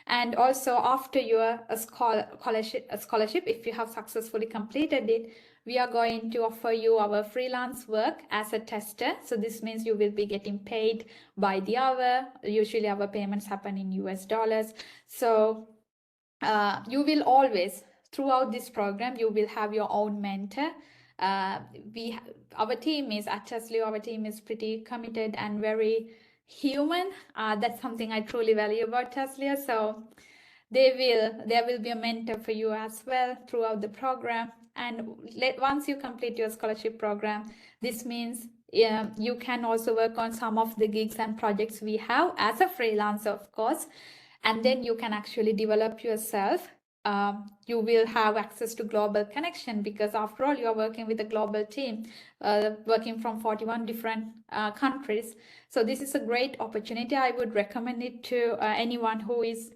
And also after your scholarship, if you have successfully completed it, we are going to offer you our freelance work as a tester. So this means you will be getting paid by the hour. Usually our payments happen in US dollars. So you will always, throughout this program, you will have your own mentor. Our team is at Testlio, our team is pretty committed and very human. That's something I truly value about Testlio. So there will be a mentor for you as well throughout the program. And once you complete your scholarship program, this means you can also work on some of the gigs and projects we have as a freelancer, of course. And then you can actually develop yourself. You will have access to global connection, because after all, you're working with a global team, working from 41 different countries. So this is a great opportunity. I would recommend it to anyone who is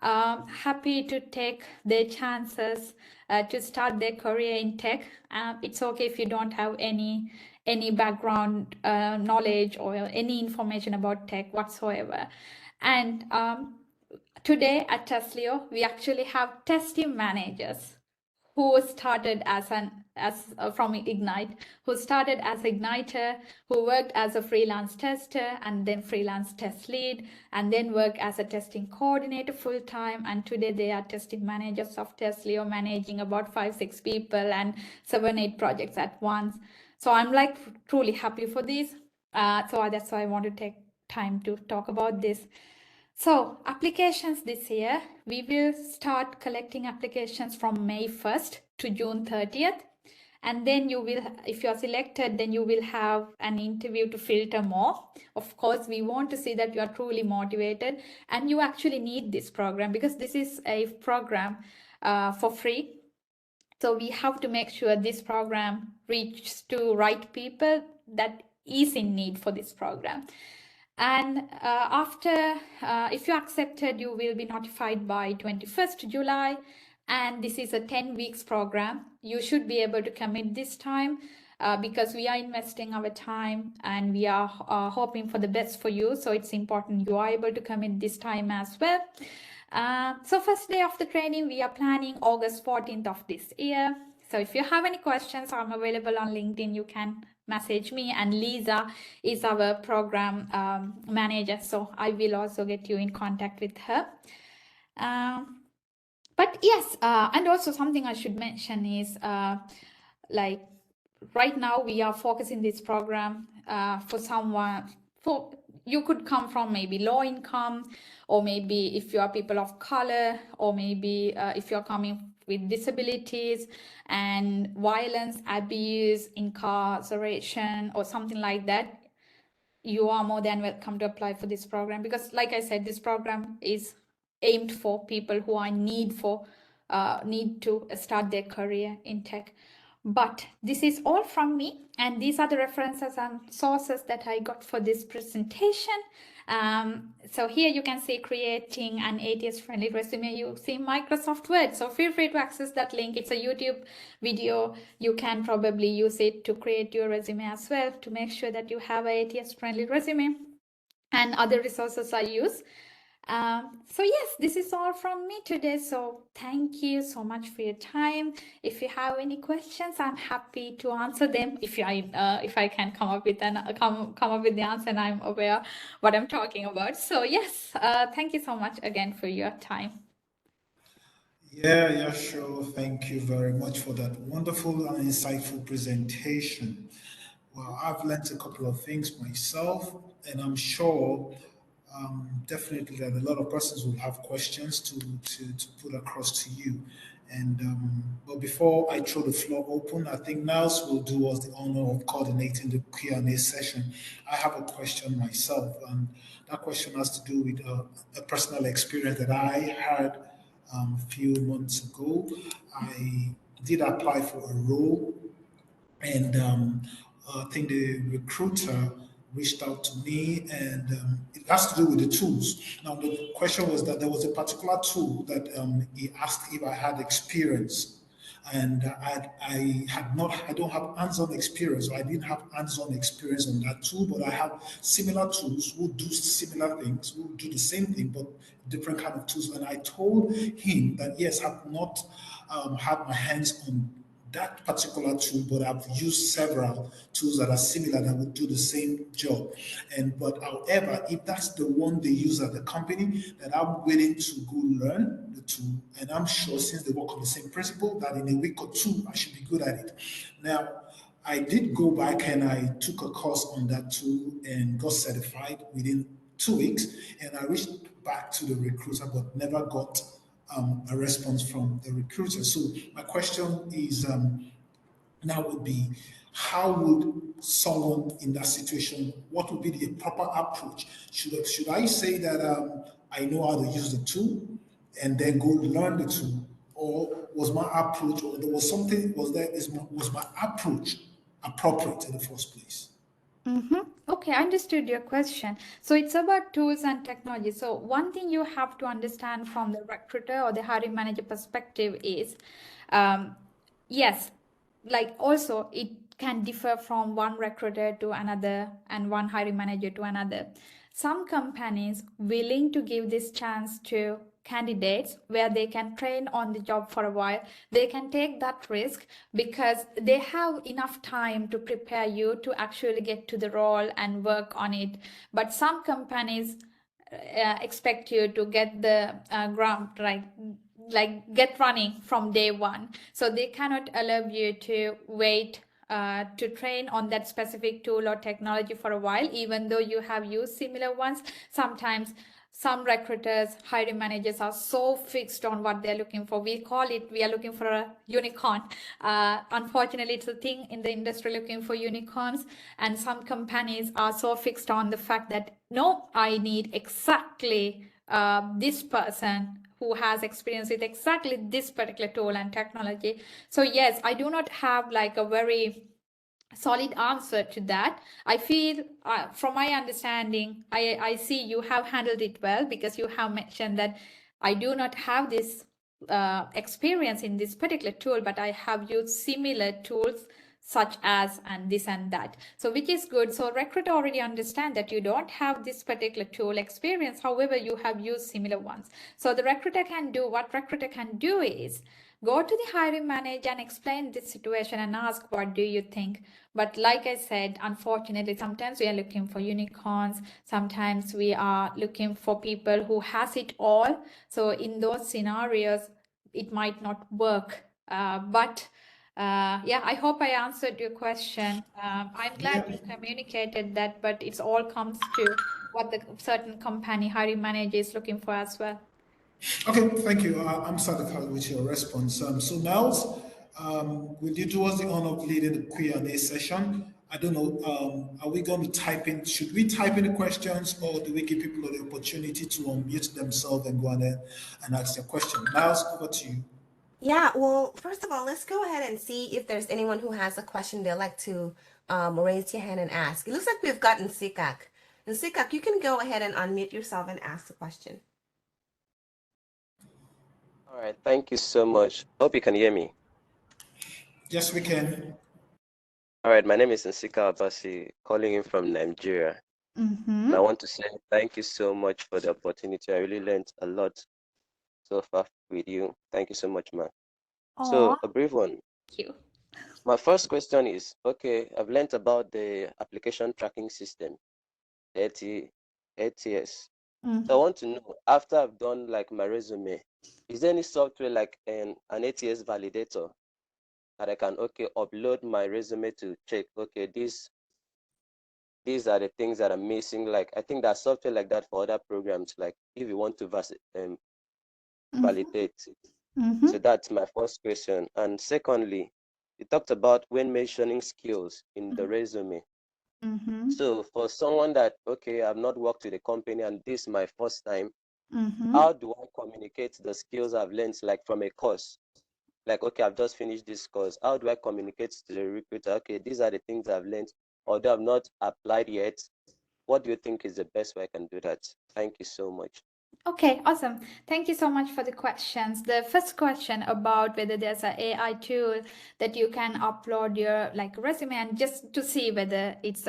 happy to take their chances to start their career in tech. It's okay if you don't have any background knowledge or any information about tech whatsoever. And today at Testlio, we actually have testing managers who started from Ignite, who started as Igniter, who worked as a freelance tester and then freelance test lead, and then worked as a testing coordinator full time. And today they are testing managers of Testlio, managing about 5-6 people and 7-8 projects at once. So I'm like truly happy for this. So that's why I want to take time to talk about this. So applications this year, we will start collecting applications from May 1st to June 30th. And then you will, if you are selected, then you will have an interview to filter more. Of course, we want to see that you are truly motivated and you actually need this program, because this is a program for free. So we have to make sure this program reaches to right people that is in need for this program. And if you accepted, you will be notified by 21st July. And this is a 10 weeks program. You should be able to commit this time because we are investing our time and we are hoping for the best for you. So it's important you are able to commit this time as well. So first day of the training, we are planning August 14th of this year. So if you have any questions, I'm available on LinkedIn. You can message me, and Lisa is our program manager, so I will also get you in contact with her. But yes, and also something I should mention is like right now we are focusing this program for you could come from maybe low income, or maybe if you are people of color, or maybe if you're coming with disabilities and violence, abuse, incarceration, or something like that, you are more than welcome to apply for this program, because like I said, this program is aimed for people who are in need to start their career in tech. But this is all from me, and these are the references and sources that I got for this presentation. So here you can see creating an ATS-friendly resume using Microsoft Word. So feel free to access that link. It's a YouTube video. You can probably use it to create your resume as well, to make sure that you have an ATS-friendly resume, and other resources I use. So yes, this is all from me today. So thank you so much for your time. If you have any questions, I'm happy to answer them. If I can come up with the answer and I'm aware what I'm talking about. So yes, thank you so much again for your time. Yeah, Yasho, thank you very much for that wonderful and insightful presentation. Well, I've learned a couple of things myself, and I'm sure definitely that a lot of persons will have questions to put across to you. And but before I throw the floor open, I think Niles will do us the honor of coordinating the Q&A session. I have a question myself, and that question has to do with a personal experience that I had a few months ago. I did apply for a role, and I think the recruiter reached out to me, and it has to do with the tools. Now, the question was that there was a particular tool that he asked if I had experience. and I don't have hands-on experience, or I didn't have hands-on experience on that tool, but I have similar tools who do similar things, who do the same thing, but different kind of tools. And I told him that yes, I've not had my hands on that particular tool, but I've used several tools that are similar that would do the same job. And but however, if that's the one they use at the company, then I'm willing to go learn the tool. And I'm sure since they work on the same principle, that in a week or two I should be good at it. Now, I did go back and I took a course on that tool and got certified within 2 weeks. And I reached back to the recruiter, but never got a response from the recruiter. So my question is now would be, how would someone in that situation, what would be the proper approach? Should I say that I know how to use the tool and then go learn the tool? Or was my approach, or there was something, was my approach appropriate in the first place? Okay, I understood your question. So it's about tools and technology. So one thing you have to understand from the recruiter or the hiring manager perspective is, um, yes, like also it can differ from one recruiter to another and one hiring manager to another. Some companies willing to give this chance to candidates where they can train on the job for a while. They can take that risk because they have enough time to prepare you to actually get to the role and work on it. But some companies expect you to get the ground right, like get running from day one, so they cannot allow you to wait to train on that specific tool or technology for a while, even though you have used similar ones. Sometimes some recruiters, hiring managers are so fixed on what they're looking for. We call it, we are looking for a unicorn. Unfortunately, it's a thing in the industry, looking for unicorns. And some companies are so fixed on the fact that, no, I need exactly this person who has experience with exactly this particular tool and technology. So yes, I do not have like a very solid answer to that. I feel from my understanding, I see you have handled it well, because you have mentioned that I do not have this experience in this particular tool, but I have used similar tools such as and this and that. So which is good. So recruiter already understand that you don't have this particular tool experience. However, you have used similar ones. So the recruiter can do, what recruiter can do is go to the hiring manager and explain this situation and ask, what do you think? But like I said, unfortunately, sometimes we are looking for unicorns. Sometimes we are looking for people who has it all. So in those scenarios, it might not work. Yeah, I hope I answered your question. I'm glad Yeah. you communicated that, but it all comes to what the certain company hiring manager is looking for as well. Okay, thank you. I'm satisfied with your response. So Miles, will you do us the honor of leading the Q&A session? I don't know, are we going to type in, should we type in the questions, or do we give people the opportunity to unmute themselves and go on there and ask their question? Miles, over to you. Yeah, well, first of all, let's go ahead and see if there's anyone who has a question they'd like to raise your hand and ask. It looks like we've gotten Sikak. And Sikak, you can go ahead and unmute yourself and ask the question. All right, thank you so much. Hope you can hear me. Yes, we can. All right, my name is Nsika Abasi, calling in from Nigeria. And I want to say thank you so much for the opportunity. I really learned a lot so far with you. Thank you so much, man. So, a brief one. Thank you. My first question is, okay, I've learned about the application tracking system, the ATS. So I want to know, after I've done like my resume, is there any software like an ATS validator that I can, okay, upload my resume to check, okay, these are the things that are missing. Like, I think there's software like that for other programs, like if you want to validate it. So that's my first question. And secondly, you talked about when mentioning skills in the resume. So for someone that, okay, I've not worked with a company and this is my first time, how do I communicate the skills I've learned, like from a course? Like, okay, I've just finished this course. How do I communicate to the recruiter? Okay, these are the things I've learned, although I've not applied yet. What do you think is the best way I can do that? Thank you so much. Okay, awesome. Thank you so much for the questions. The first question about whether there's an AI tool that you can upload your like resume and just to see whether it's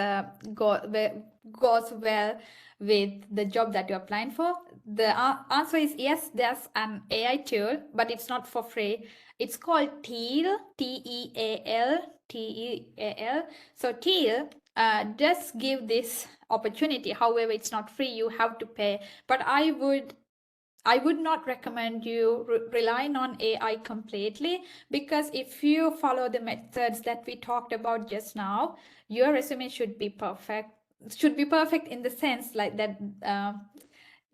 goes well with the job that you're applying for. The answer is yes, there's an AI tool, but it's not for free. It's called Teal, Teal. So Teal does give this opportunity. However, it's not free. You have to pay. But I would not recommend you relying on AI completely, because if you follow the methods that we talked about just now, your resume should be perfect. Should be perfect in the sense like that.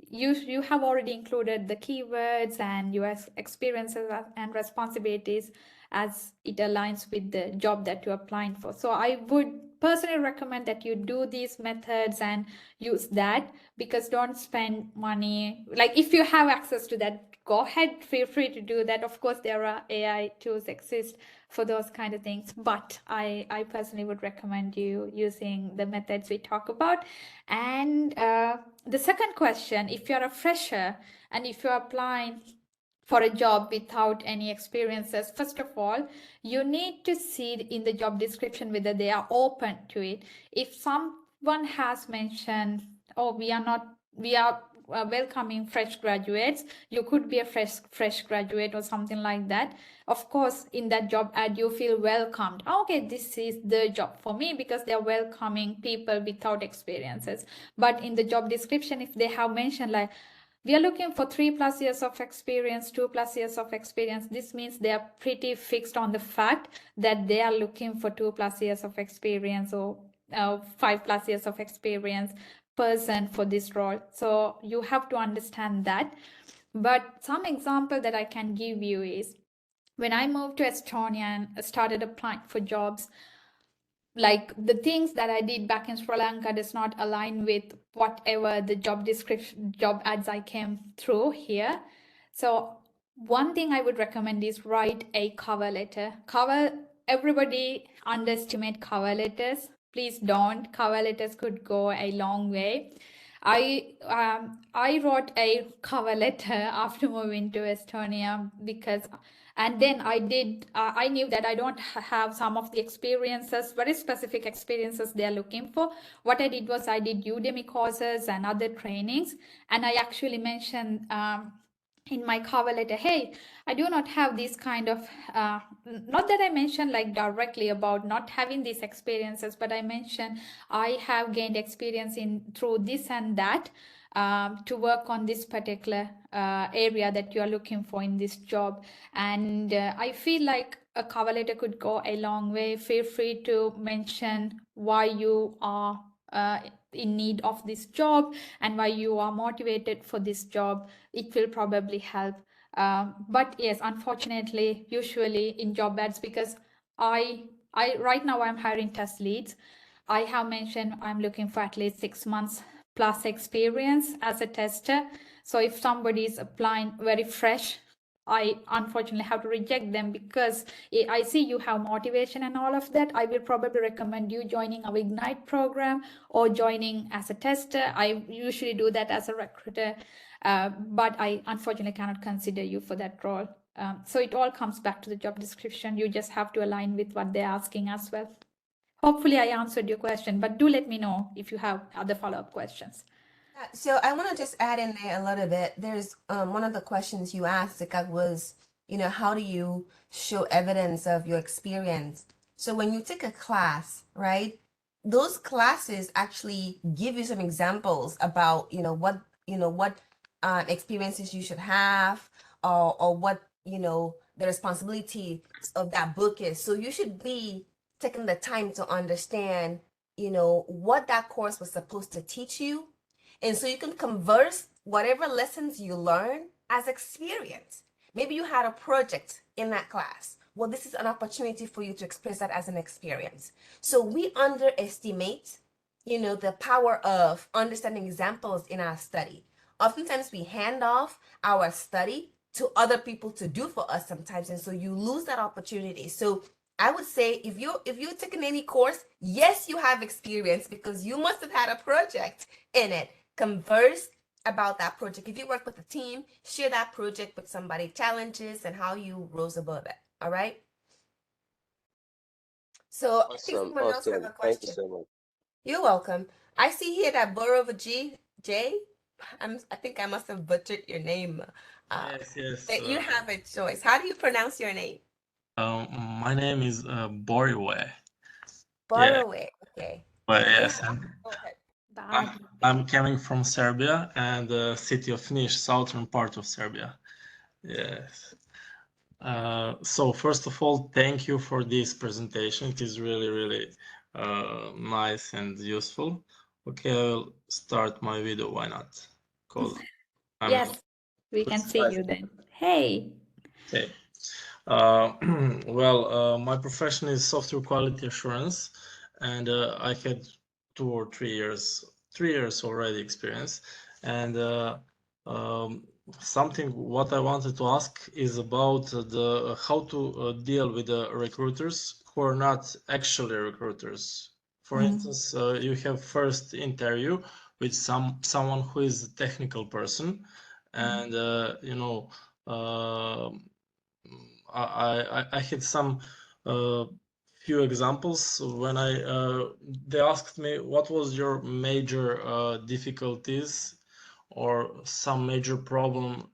You have already included the keywords and your experiences and responsibilities as it aligns with the job that you're applying for. So I would personally recommend that you do these methods and use that, because don't spend money. Like if you have access to that, go ahead, feel free to do that. Of course, there are AI tools exist for those kind of things, but I personally would recommend you using the methods we talk about. And the second question, if you're a fresher and if you're applying for a job without any experiences, first of all, you need to see in the job description whether they are open to it. If someone has mentioned, oh, we are welcoming fresh graduates, you could be a fresh graduate or something like that. Of course, in that job ad, you feel welcomed. Okay, this is the job for me, because they're welcoming people without experiences. But in the job description, if they have mentioned like, we are looking for 3+ years of experience, 2+ years of experience, this means they are pretty fixed on the fact that they are looking for 2+ years of experience or 5+ years of experience person for this role. So you have to understand that. But some example that I can give you is, when I moved to Estonia and started applying for jobs, like the things that I did back in Sri Lanka does not align with whatever the job description, job ads I came through here. So one thing I would recommend is write a cover letter. Everybody underestimate cover letters. Please don't. Cover letters could go a long way. I wrote a cover letter after moving to Estonia, because and then I knew that I don't have some of the experiences, very specific experiences they're looking for. What I did was I did Udemy courses and other trainings, and I actually mentioned in my cover letter, hey, I do not have this kind of, not that I mentioned like directly about not having these experiences, but I mentioned I have gained experience in through this and that, to work on this particular area that you are looking for in this job. And I feel like a cover letter could go a long way. Feel free to mention why you are in need of this job and why you are motivated for this job. It will probably help. But yes, unfortunately, usually in job ads, because I right now I'm hiring test leads. I have mentioned I'm looking for at least 6 months plus experience as a tester. So if somebody is applying very fresh, I unfortunately have to reject them, because I see you have motivation and all of that. I will probably recommend you joining our Ignite program or joining as a tester. I usually do that as a recruiter, but I unfortunately cannot consider you for that role. So it all comes back to the job description. You just have to align with what they're asking as well. Hopefully I answered your question, but do let me know if you have other follow-up questions. So I want to just add in there a little bit. There's one of the questions you asked, Zika, was, how do you show evidence of your experience? So when you take a class, right, those classes actually give you some examples about, what experiences you should have, or what, the responsibility of that book is. So you should be taking the time to understand, what that course was supposed to teach you. And so you can converse whatever lessons you learn as experience. Maybe you had a project in that class. Well, this is an opportunity for you to express that as an experience. So we underestimate, the power of understanding examples in our study. Oftentimes we hand off our study to other people to do for us sometimes, and so you lose that opportunity. So I would say if you're taking any course, yes, you have experience because you must have had a project in it. Converse about that project. If you work with a team, share that project with somebody, challenges and how you rose above it. All right. So I think Awesome. someone else have Awesome. a Thank you question. so much. You're welcome. I see here that J. I think I must have butchered your name. Yes, yes. But you have a choice. How do you pronounce your name? My name is Boriwe. Yeah, Borroway. Okay. but You yes, have, go ahead. I'm coming from Serbia and the city of Niš, southern part of Serbia. Yes. So first of all, thank you for this presentation. It is really, really nice and useful. Okay, I'll start my video. Why not? Because Yes, we can see you then. Hey. Okay. My profession is software quality assurance, and I had 3 years already experience. And something what I wanted to ask is about the how to deal with the recruiters who are not actually recruiters. For instance, you have first interview with someone who is a technical person, and I had some few examples when they asked me what was your major difficulties or some major problem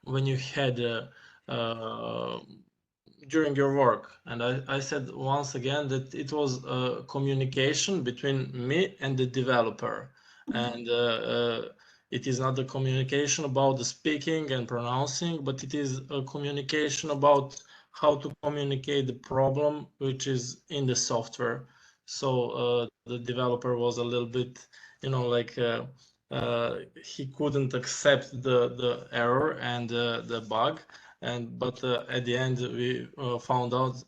when you had during your work, and I said once again that it was communication between me and the developer, and it is not the communication about the speaking and pronouncing, but it is a communication about how to communicate the problem which is in the software. So the developer was a little bit, like he couldn't accept the error and the bug, but at the end we found out.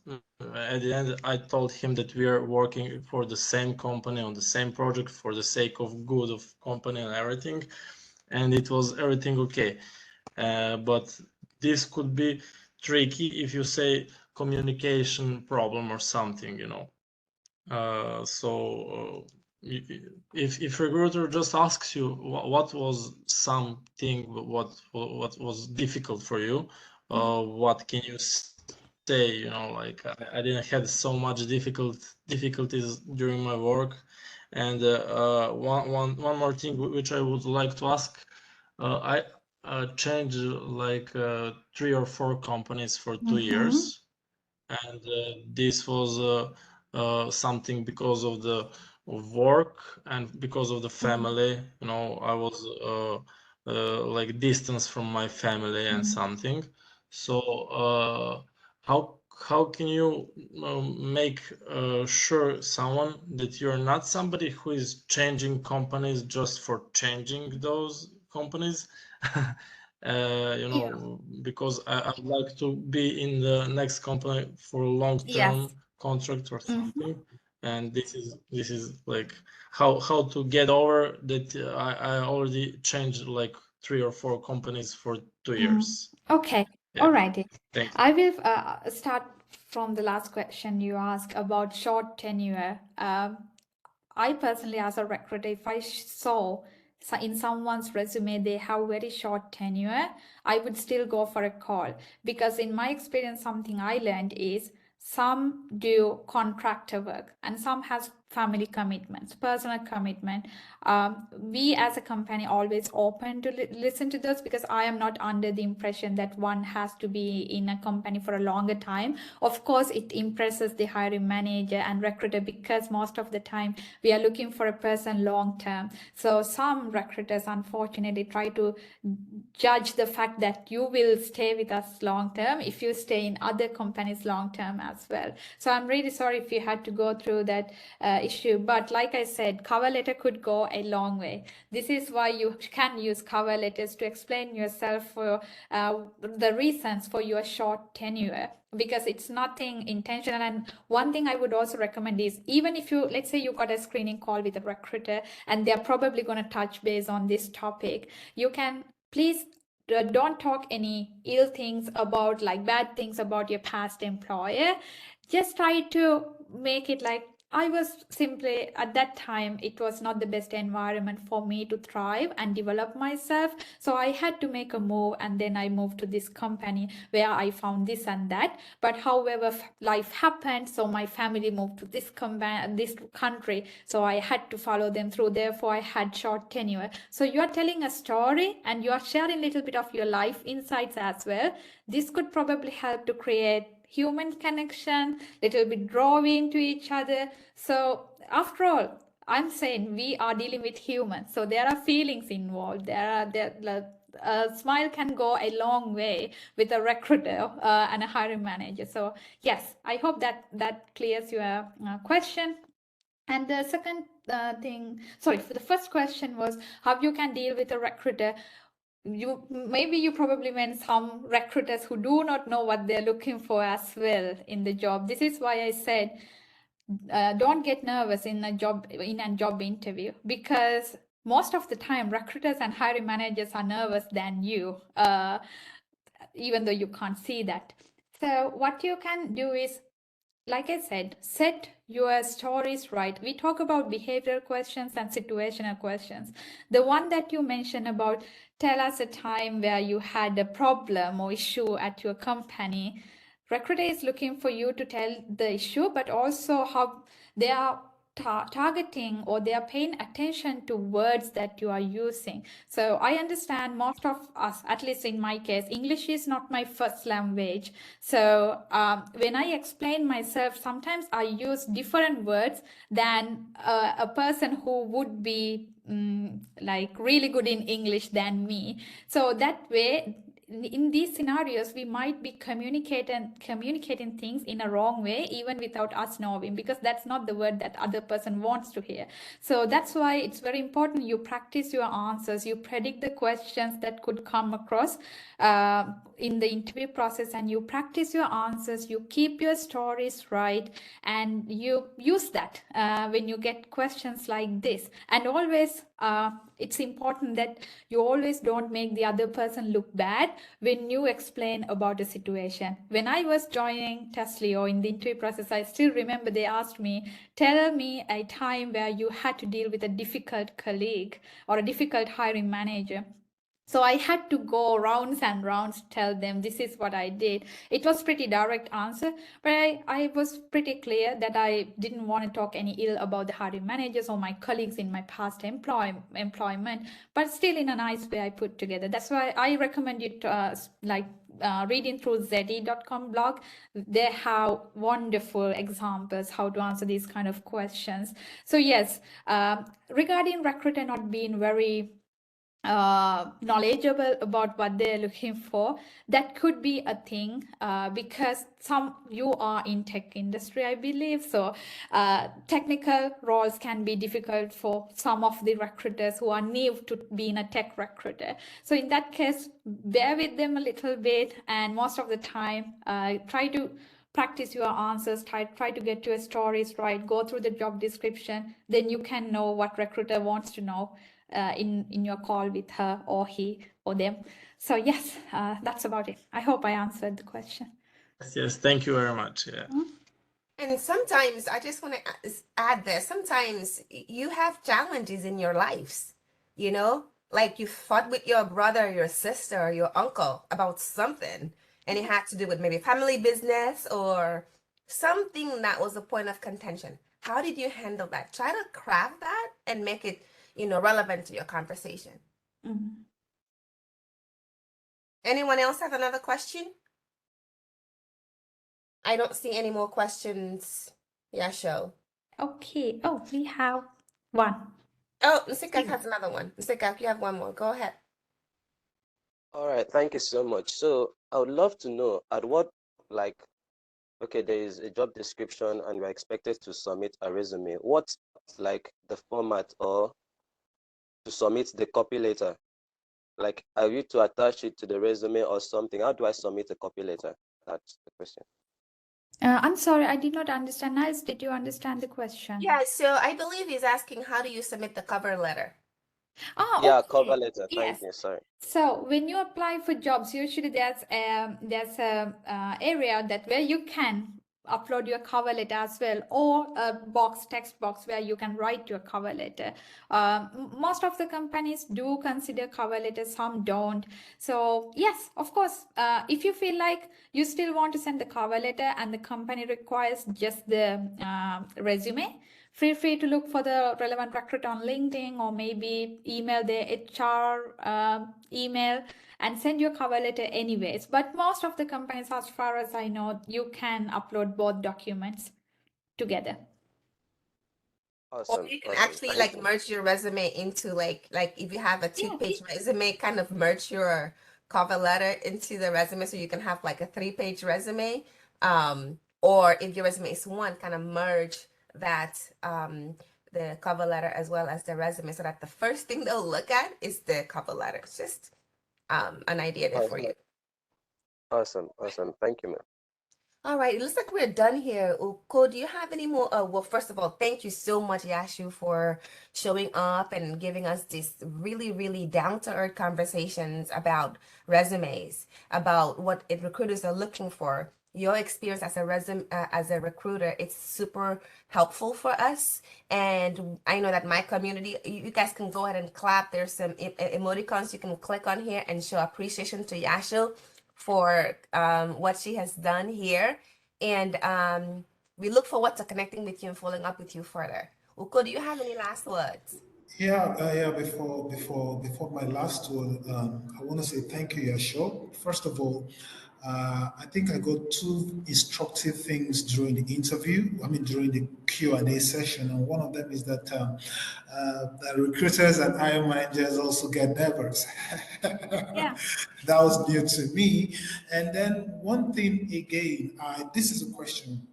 At the end, I told him that we are working for the same company on the same project for the sake of good of company and everything, and it was everything okay. But this could be tricky if you say communication problem or something, if recruiter just asks you what was something what was difficult for you, what can you say? Like I didn't have so much difficulties during my work, and one more thing which I would like to ask. I changed like 3 or 4 companies for 2 years, and this was something because of the work and because of the family. I was like distance from my family and something. So how can you make sure someone that you're not somebody who is changing companies just for changing those companies? Because I'd like to be in the next company for a long-term contract or something, and this is like how to get over that. I already changed like 3 or 4 companies for 2 years. Okay. Yeah. Alrighty. Thank you. I will start from the last question you asked about short tenure. I personally, as a recruiter, if I saw in someone's resume they have very short tenure, I would still go for a call, because in my experience, something I learned is some do contractor work and some has family commitments, personal commitment. We as a company always open to listen to those, because I am not under the impression that one has to be in a company for a longer time. Of course, it impresses the hiring manager and recruiter, because most of the time we are looking for a person long term. So some recruiters unfortunately try to judge the fact that you will stay with us long term if you stay in other companies long term as well. So I'm really sorry if you had to go through that issue, but like I said, cover letter could go a long way. This is why you can use cover letters to explain yourself for the reasons for your short tenure, because it's nothing intentional. And one thing I would also recommend is, even if you, let's say you got a screening call with a recruiter and they're probably going to touch base on this topic, you can please don't talk any ill things about, like bad things about your past employer. Just try to make it like, I was simply, at that time, it was not the best environment for me to thrive and develop myself. So I had to make a move, and then I moved to this company where I found this and that. But however, life happened, so my family moved to this country, so I had to follow them through. Therefore, I had short tenure. So you are telling a story and you are sharing a little bit of your life insights as well. This could probably help to create human connection, little bit drawing to each other. So after all, I'm saying we are dealing with humans, so there are feelings involved. A smile can go a long way with a recruiter and a hiring manager. So yes, I hope that clears your question. And the second the first question was how you can deal with a recruiter. You probably meant some recruiters who do not know what they're looking for as well in the job. This is why I said don't get nervous in a job interview, because most of the time recruiters and hiring managers are nervous than you, even though you can't see that. So what you can do is, like I said, set your stories right. We talk about behavioral questions and situational questions. The one that you mentioned about tell us a time where you had a problem or issue at your company. Recruiter is looking for you to tell the issue, but also how they are targeting, or they are paying attention to words that you are using. So I understand most of us, at least in my case, English is not my first language. So when I explain myself, sometimes I use different words than a person who would be like really good in English than me. So that way, in these scenarios, we might be communicating things in a wrong way, even without us knowing, because that's not the word that other person wants to hear. So that's why it's very important you practice your answers, you predict the questions that could come across in the interview process, and you practice your answers, you keep your stories right, and you use that when you get questions like this. And always it's important that you always don't make the other person look bad when you explain about a situation. When I was joining Testlio in the interview process, I still remember they asked me, tell me a time where you had to deal with a difficult colleague or a difficult hiring manager. So I had to go rounds and rounds, tell them this is what I did. It was pretty direct answer, but I was pretty clear that I didn't want to talk any ill about the hiring managers or my colleagues in my past employment, but still in a nice way I put together. That's why I recommend you to reading through zeddy.com blog. They have wonderful examples how to answer these kind of questions. So yes, regarding recruiter not being very knowledgeable about what they're looking for, that could be a thing, because you are in tech industry, I believe, so technical roles can be difficult for some of the recruiters who are new to being a tech recruiter. So in that case, bear with them a little bit, and most of the time try to practice your answers, try to get your stories right, go through the job description, then you can know what recruiter wants to know in your call with her or he or them. So yes, that's about it. I hope I answered the question. Yes, thank you very much. Yeah. And sometimes I just want to add there, sometimes you have challenges in your lives, you know, like you fought with your brother, your sister, or your uncle about something, and it had to do with maybe family business or something that was a point of contention. How did you handle that? Try to craft that and make it, relevant to your conversation. Mm-hmm. Anyone else have another question? I don't see any more questions. Yasho. Okay. Oh, we have one. Oh, Nsika has another one. Nsika, you have one more. Go ahead. All right, thank you so much. So I would love to know at what, okay, there is a job description and you're expected to submit a resume. What's the format, or to submit the copy letter? Like, are you to attach it to the resume or something? How do I submit a copy letter? That's the question. I'm sorry, I did not understand. Niles, did you understand the question? Yeah, so I believe he's asking, how do you submit the cover letter? Oh, Yeah, okay. cover letter. Yes. Thank you. Sorry. So when you apply for jobs, usually there's a area that where you can upload your cover letter as well, or a text box where you can write your cover letter. Most of the companies do consider cover letters, some don't. So yes, of course, if you feel like you still want to send the cover letter and the company requires just the resume, feel free to look for the relevant recruiter on LinkedIn, or maybe email their HR email and send your cover letter anyways. But most of the companies, as far as I know, you can upload both documents together. Or Awesome. you can Awesome. actually Thank like you. merge your resume into like if you have a Yeah. 2-page resume, kind of merge your cover letter into the resume so you can have like a 3-page resume. Or if your resume is one, kind of merge that the cover letter as well as the resume so that the first thing they'll look at is the cover letter. It's just an idea there for you. Awesome. Awesome. Thank you, ma'am. All right, it looks like we're done here. Uko, do you have any more? Well, first of all, thank you so much, Yasho, for showing up and giving us these really, really down-to-earth conversations about resumes, about what recruiters are looking for. Your experience as a recruiter, it's super helpful for us. And I know that my community, you guys can go ahead and clap. There's some emoticons you can click on here and show appreciation to Yasho for what she has done here. And we look forward to connecting with you and following up with you further. Uko, do you have any last words? Yeah. Before my last word, I want to say thank you, Yasho. First of all, I think I got two instructive things during the interview. I mean, during the Q&A session, and one of them is that the recruiters and hiring managers also get nervous. Yeah. That was new to me. And then one thing again, this is a question.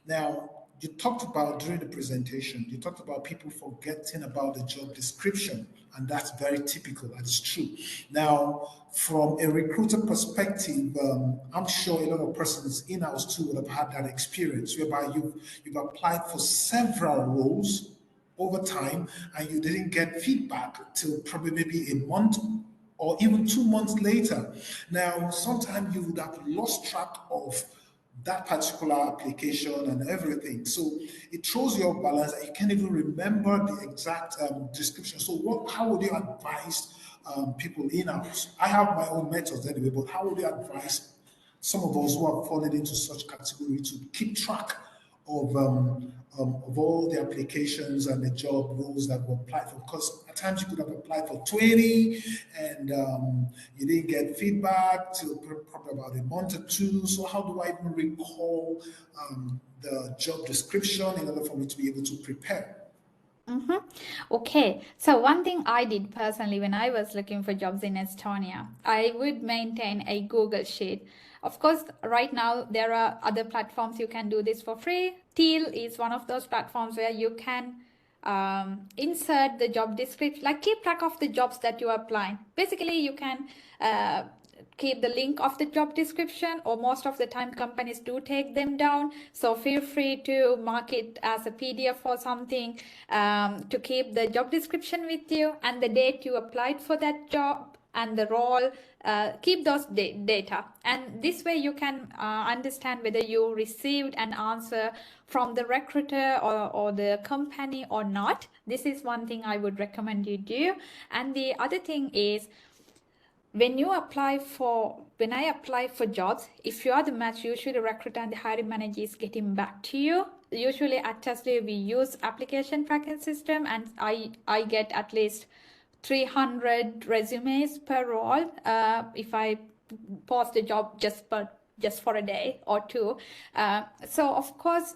Now, you talked about during the presentation, you talked about people forgetting about the job description, and that's very typical. That is true. Now, from a recruiter perspective, I'm sure a lot of persons in house too would have had that experience whereby you've applied for several roles over time and you didn't get feedback till probably maybe a month or even 2 months later. Now, sometimes you would have lost track of that particular application and everything. So it throws your balance and you can't even remember the exact description. So how would you advise people in house? I have my own methods anyway, but how would you advise some of us who have fallen into such category to keep track of all the applications and the job roles that were applied for? Because at times you could have applied for 20 and you didn't get feedback till probably about a month or two. So how do I even recall the job description in order for me to be able to prepare? Mm-hmm. Okay, so one thing I did personally when I was looking for jobs in Estonia, I would maintain a Google Sheet. Of course, right now there are other platforms you can do this for free. Teal is one of those platforms where you can insert the job description, like keep track of the jobs that you are applying. Basically, you can keep the link of the job description, or most of the time companies do take them down, so feel free to mark it as a PDF or something, to keep the job description with you and the date you applied for that job and the role. Keep those data, and this way you can understand whether you received an answer from the recruiter or the company or not. This is one thing I would recommend you do. And the other thing is, when I apply for jobs, if you are the match, usually the recruiter and the hiring manager is getting back to you. Usually at Testlio, we use application tracking system, and I get at least 300 resumes per role if I post a job just for a day or two. So of course,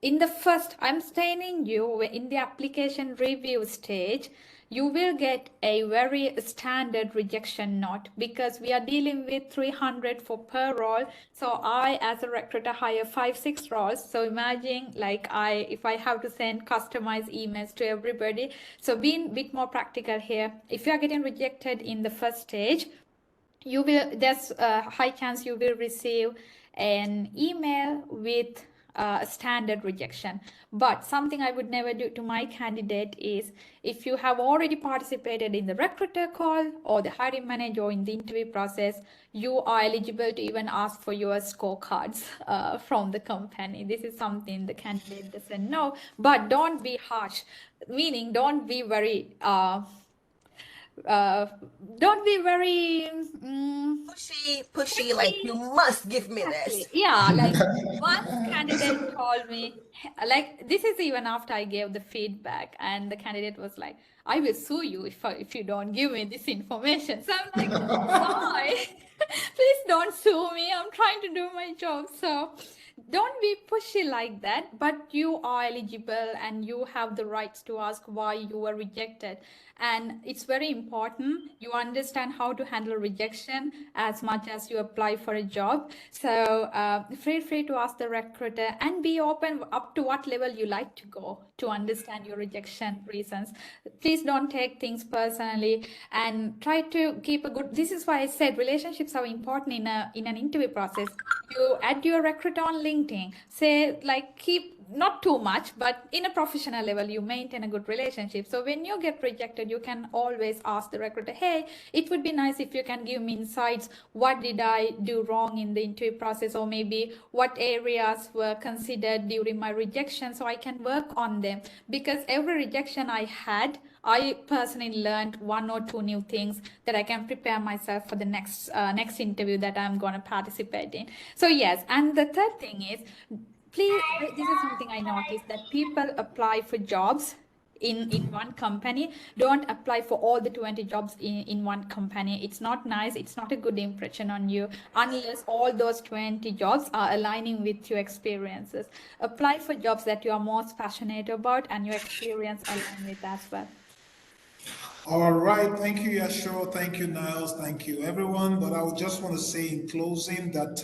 I'm telling you, in the application review stage, you will get a very standard rejection note, because we are dealing with 300 for per role. So I, as a recruiter, hire 5-6 roles. So imagine if I have to send customized emails to everybody. So being a bit more practical here, if you are getting rejected in the first stage, there's a high chance you will receive an email with a standard rejection. But something I would never do to my candidate is, if you have already participated in the recruiter call or the hiring manager or in the interview process, you are eligible to even ask for your scorecards from the company. This is something the candidate doesn't know, but don't be harsh, meaning don't be very Pushy, like you must give me exactly. this. Yeah, like once candidate told me, like this is even after I gave the feedback, and the candidate was like, "I will sue you if you don't give me this information." So I'm like, why? Please don't sue me. I'm trying to do my job. So don't be pushy like that, but you are eligible and you have the rights to ask why you were rejected. And it's very important you understand how to handle rejection as much as you apply for a job. So feel free to ask the recruiter and be open up to what level you like to go to understand your rejection reasons. Please don't take things personally and try to keep a good, this is why I said relationships are important in an interview process. You add your recruiter on LinkedIn, say like keep not too much, but in a professional level, you maintain a good relationship. So when you get rejected, you can always ask the recruiter, hey, it would be nice if you can give me insights. What did I do wrong in the interview process? Or maybe what areas were considered during my rejection so I can work on them? Because every rejection I had, I personally learned 1 or 2 new things that I can prepare myself for the next interview that I'm going to participate in. So yes, and the third thing is, please, this is something I noticed, that people apply for jobs in one company. Don't apply for all the 20 jobs in one company. It's not nice. It's not a good impression on you unless all those 20 jobs are aligning with your experiences. Apply for jobs that you are most passionate about and your experience align with as well. All right. Thank you, Yasho. Thank you, Niles. Thank you, everyone. But I would just want to say in closing that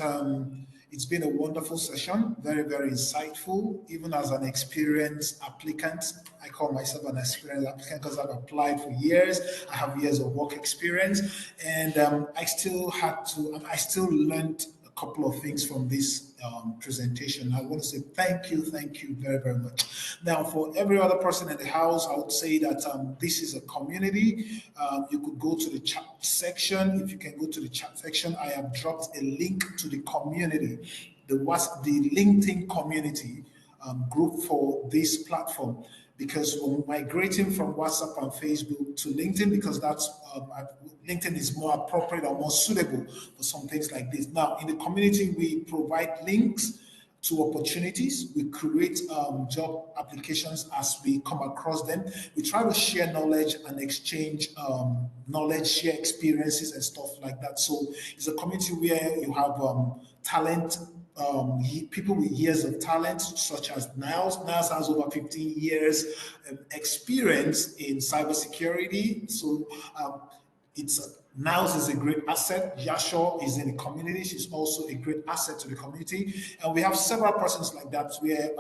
it's been a wonderful session, very, very insightful. Even as an experienced applicant, I call myself an experienced applicant because I've applied for years. I have years of work experience, and I still learned a couple of things from this presentation. I want to say thank you very, very much. Now, for every other person in the house, I would say that this is a community. You could go to the chat section. If you can go to the chat section, I have dropped a link to the community, the LinkedIn community group for this platform. Because we're migrating from WhatsApp and Facebook to LinkedIn, because LinkedIn is more appropriate or more suitable for some things like this. Now, in the community, we provide links to opportunities. We create job applications as we come across them. We try to share knowledge and exchange knowledge, share experiences and stuff like that. So it's a community where you have talent, people with years of talent, such as Niles. Niles has over 15 years experience in cybersecurity. So Niles is a great asset. Yasho is in the community. She's also a great asset to the community. And we have several persons like that where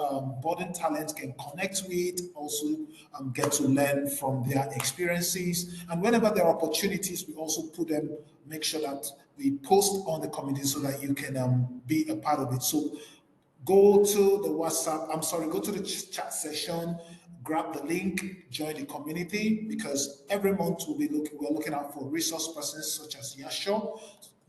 budding talents can connect with, also get to learn from their experiences. And whenever there are opportunities, we also make sure that we post on the community so that you can be a part of it. So go to the chat session, grab the link, join the community, because every month we're looking out for resource persons such as Yasho.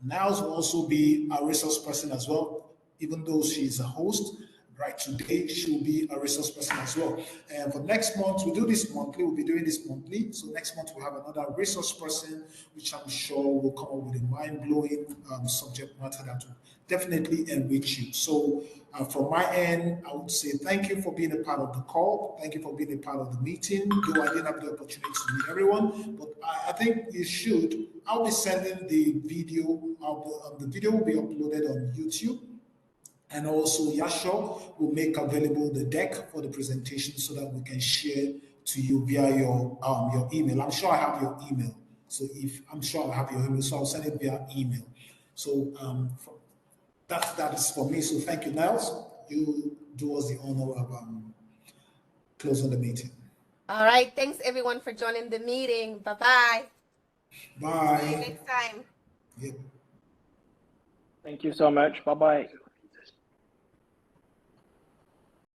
Niles will also be a resource person as well, even though she's a host. Right, today she'll be a resource person as well. And for next month, we'll do this monthly. We'll be doing this monthly. So next month we'll have another resource person, which I'm sure will come up with a mind-blowing subject matter that will definitely enrich you. So from my end, I would say thank you for being a part of the call. Thank you for being a part of the meeting. Though I didn't have the opportunity to meet everyone, but I think you should. I'll be sending the video. The video will be uploaded on YouTube. And also Yasho will make available the deck for the presentation so that we can share to you via your email. I'm sure I have your email. So I'll send it via email. So that is for me. So thank you, Niles. You do us the honor of closing the meeting. All right. Thanks everyone for joining the meeting. Bye-bye. Bye. See you next time. Yep. Thank you so much. Bye-bye.